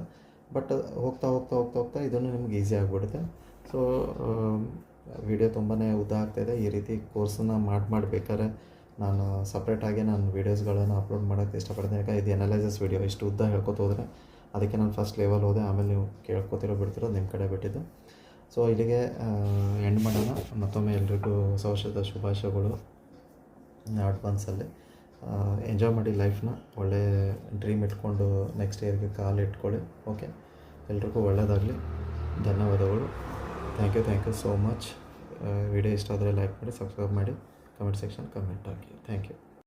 ಬಟ್ ಹೋಗ್ತಾ ಇದನ್ನು ನಿಮ್ಗೆ ಈಸಿ ಆಗಿಬಿಡುತ್ತೆ. ಸೊ ವಿಡಿಯೋ ತುಂಬಾ ಉದ್ದ ಆಗ್ತಾಯಿದೆ. ಈ ರೀತಿ ಕೋರ್ಸನ್ನು ಮಾಡಬೇಕಾದ್ರೆ ನಾನು ಸಪ್ರೇಟಾಗಿ ನಾನು ವೀಡಿಯೋಸ್ಗಳನ್ನು ಅಪ್ಲೋಡ್ ಮಾಡೋಕ್ಕೆ ಇಷ್ಟಪಡ್ತೀನಿ. ಯಾಕಂದರೆ ಇದು ಅನಲೈಸಸ್ ವೀಡಿಯೋ, ಇಷ್ಟು ಉದ್ದ ಹೇಳ್ಕೊತ ಹೋದರೆ ಅದಕ್ಕೆ ನಾನು ಫಸ್ಟ್ ಲೆವೆಲ್ ಹೋದೆ, ಆಮೇಲೆ ನೀವು ಕೇಳ್ಕೊತಿರೋ ಬಿಡ್ತಿರೋ ನಿಮ್ಮ ಕಡೆ ಬಿಟ್ಟಿದ್ದು. ಸೊ ಇಲ್ಲಿಗೆ ಎಂಡ್ ಮಾಡೋಣ. ಮತ್ತೊಮ್ಮೆ ಎಲ್ರಿಗೂ ಹೊಸ ವರ್ಷದ ಶುಭಾಶಯಗಳು ಅಡ್ವಾನ್ಸಲ್ಲಿ. ಎಂಜಾಯ್ ಮಾಡಿ ಲೈಫ್ನ, ಒಳ್ಳೆ ಡ್ರೀಮ್ ಇಟ್ಕೊಂಡು ನೆಕ್ಸ್ಟ್ ಇಯರ್ಗೆ ಕಾಲು ಇಟ್ಕೊಳ್ಳಿ. ಓಕೆ, ಎಲ್ರಿಗೂ ಒಳ್ಳೆಯದಾಗಲಿ. ಧನ್ಯವಾದಗಳು. Thank you so much. Video ಇಷ್ಟ ಆದರೆ ಲೈಕ್ ಮಾಡಿ, ಸಬ್ಸ್ಕ್ರೈಬ್ ಮಾಡಿ, ಕಮೆಂಟ್ ಸೆಕ್ಷನ್ ಕಮೆಂಟ್ ಹಾಕಿ. Thank you.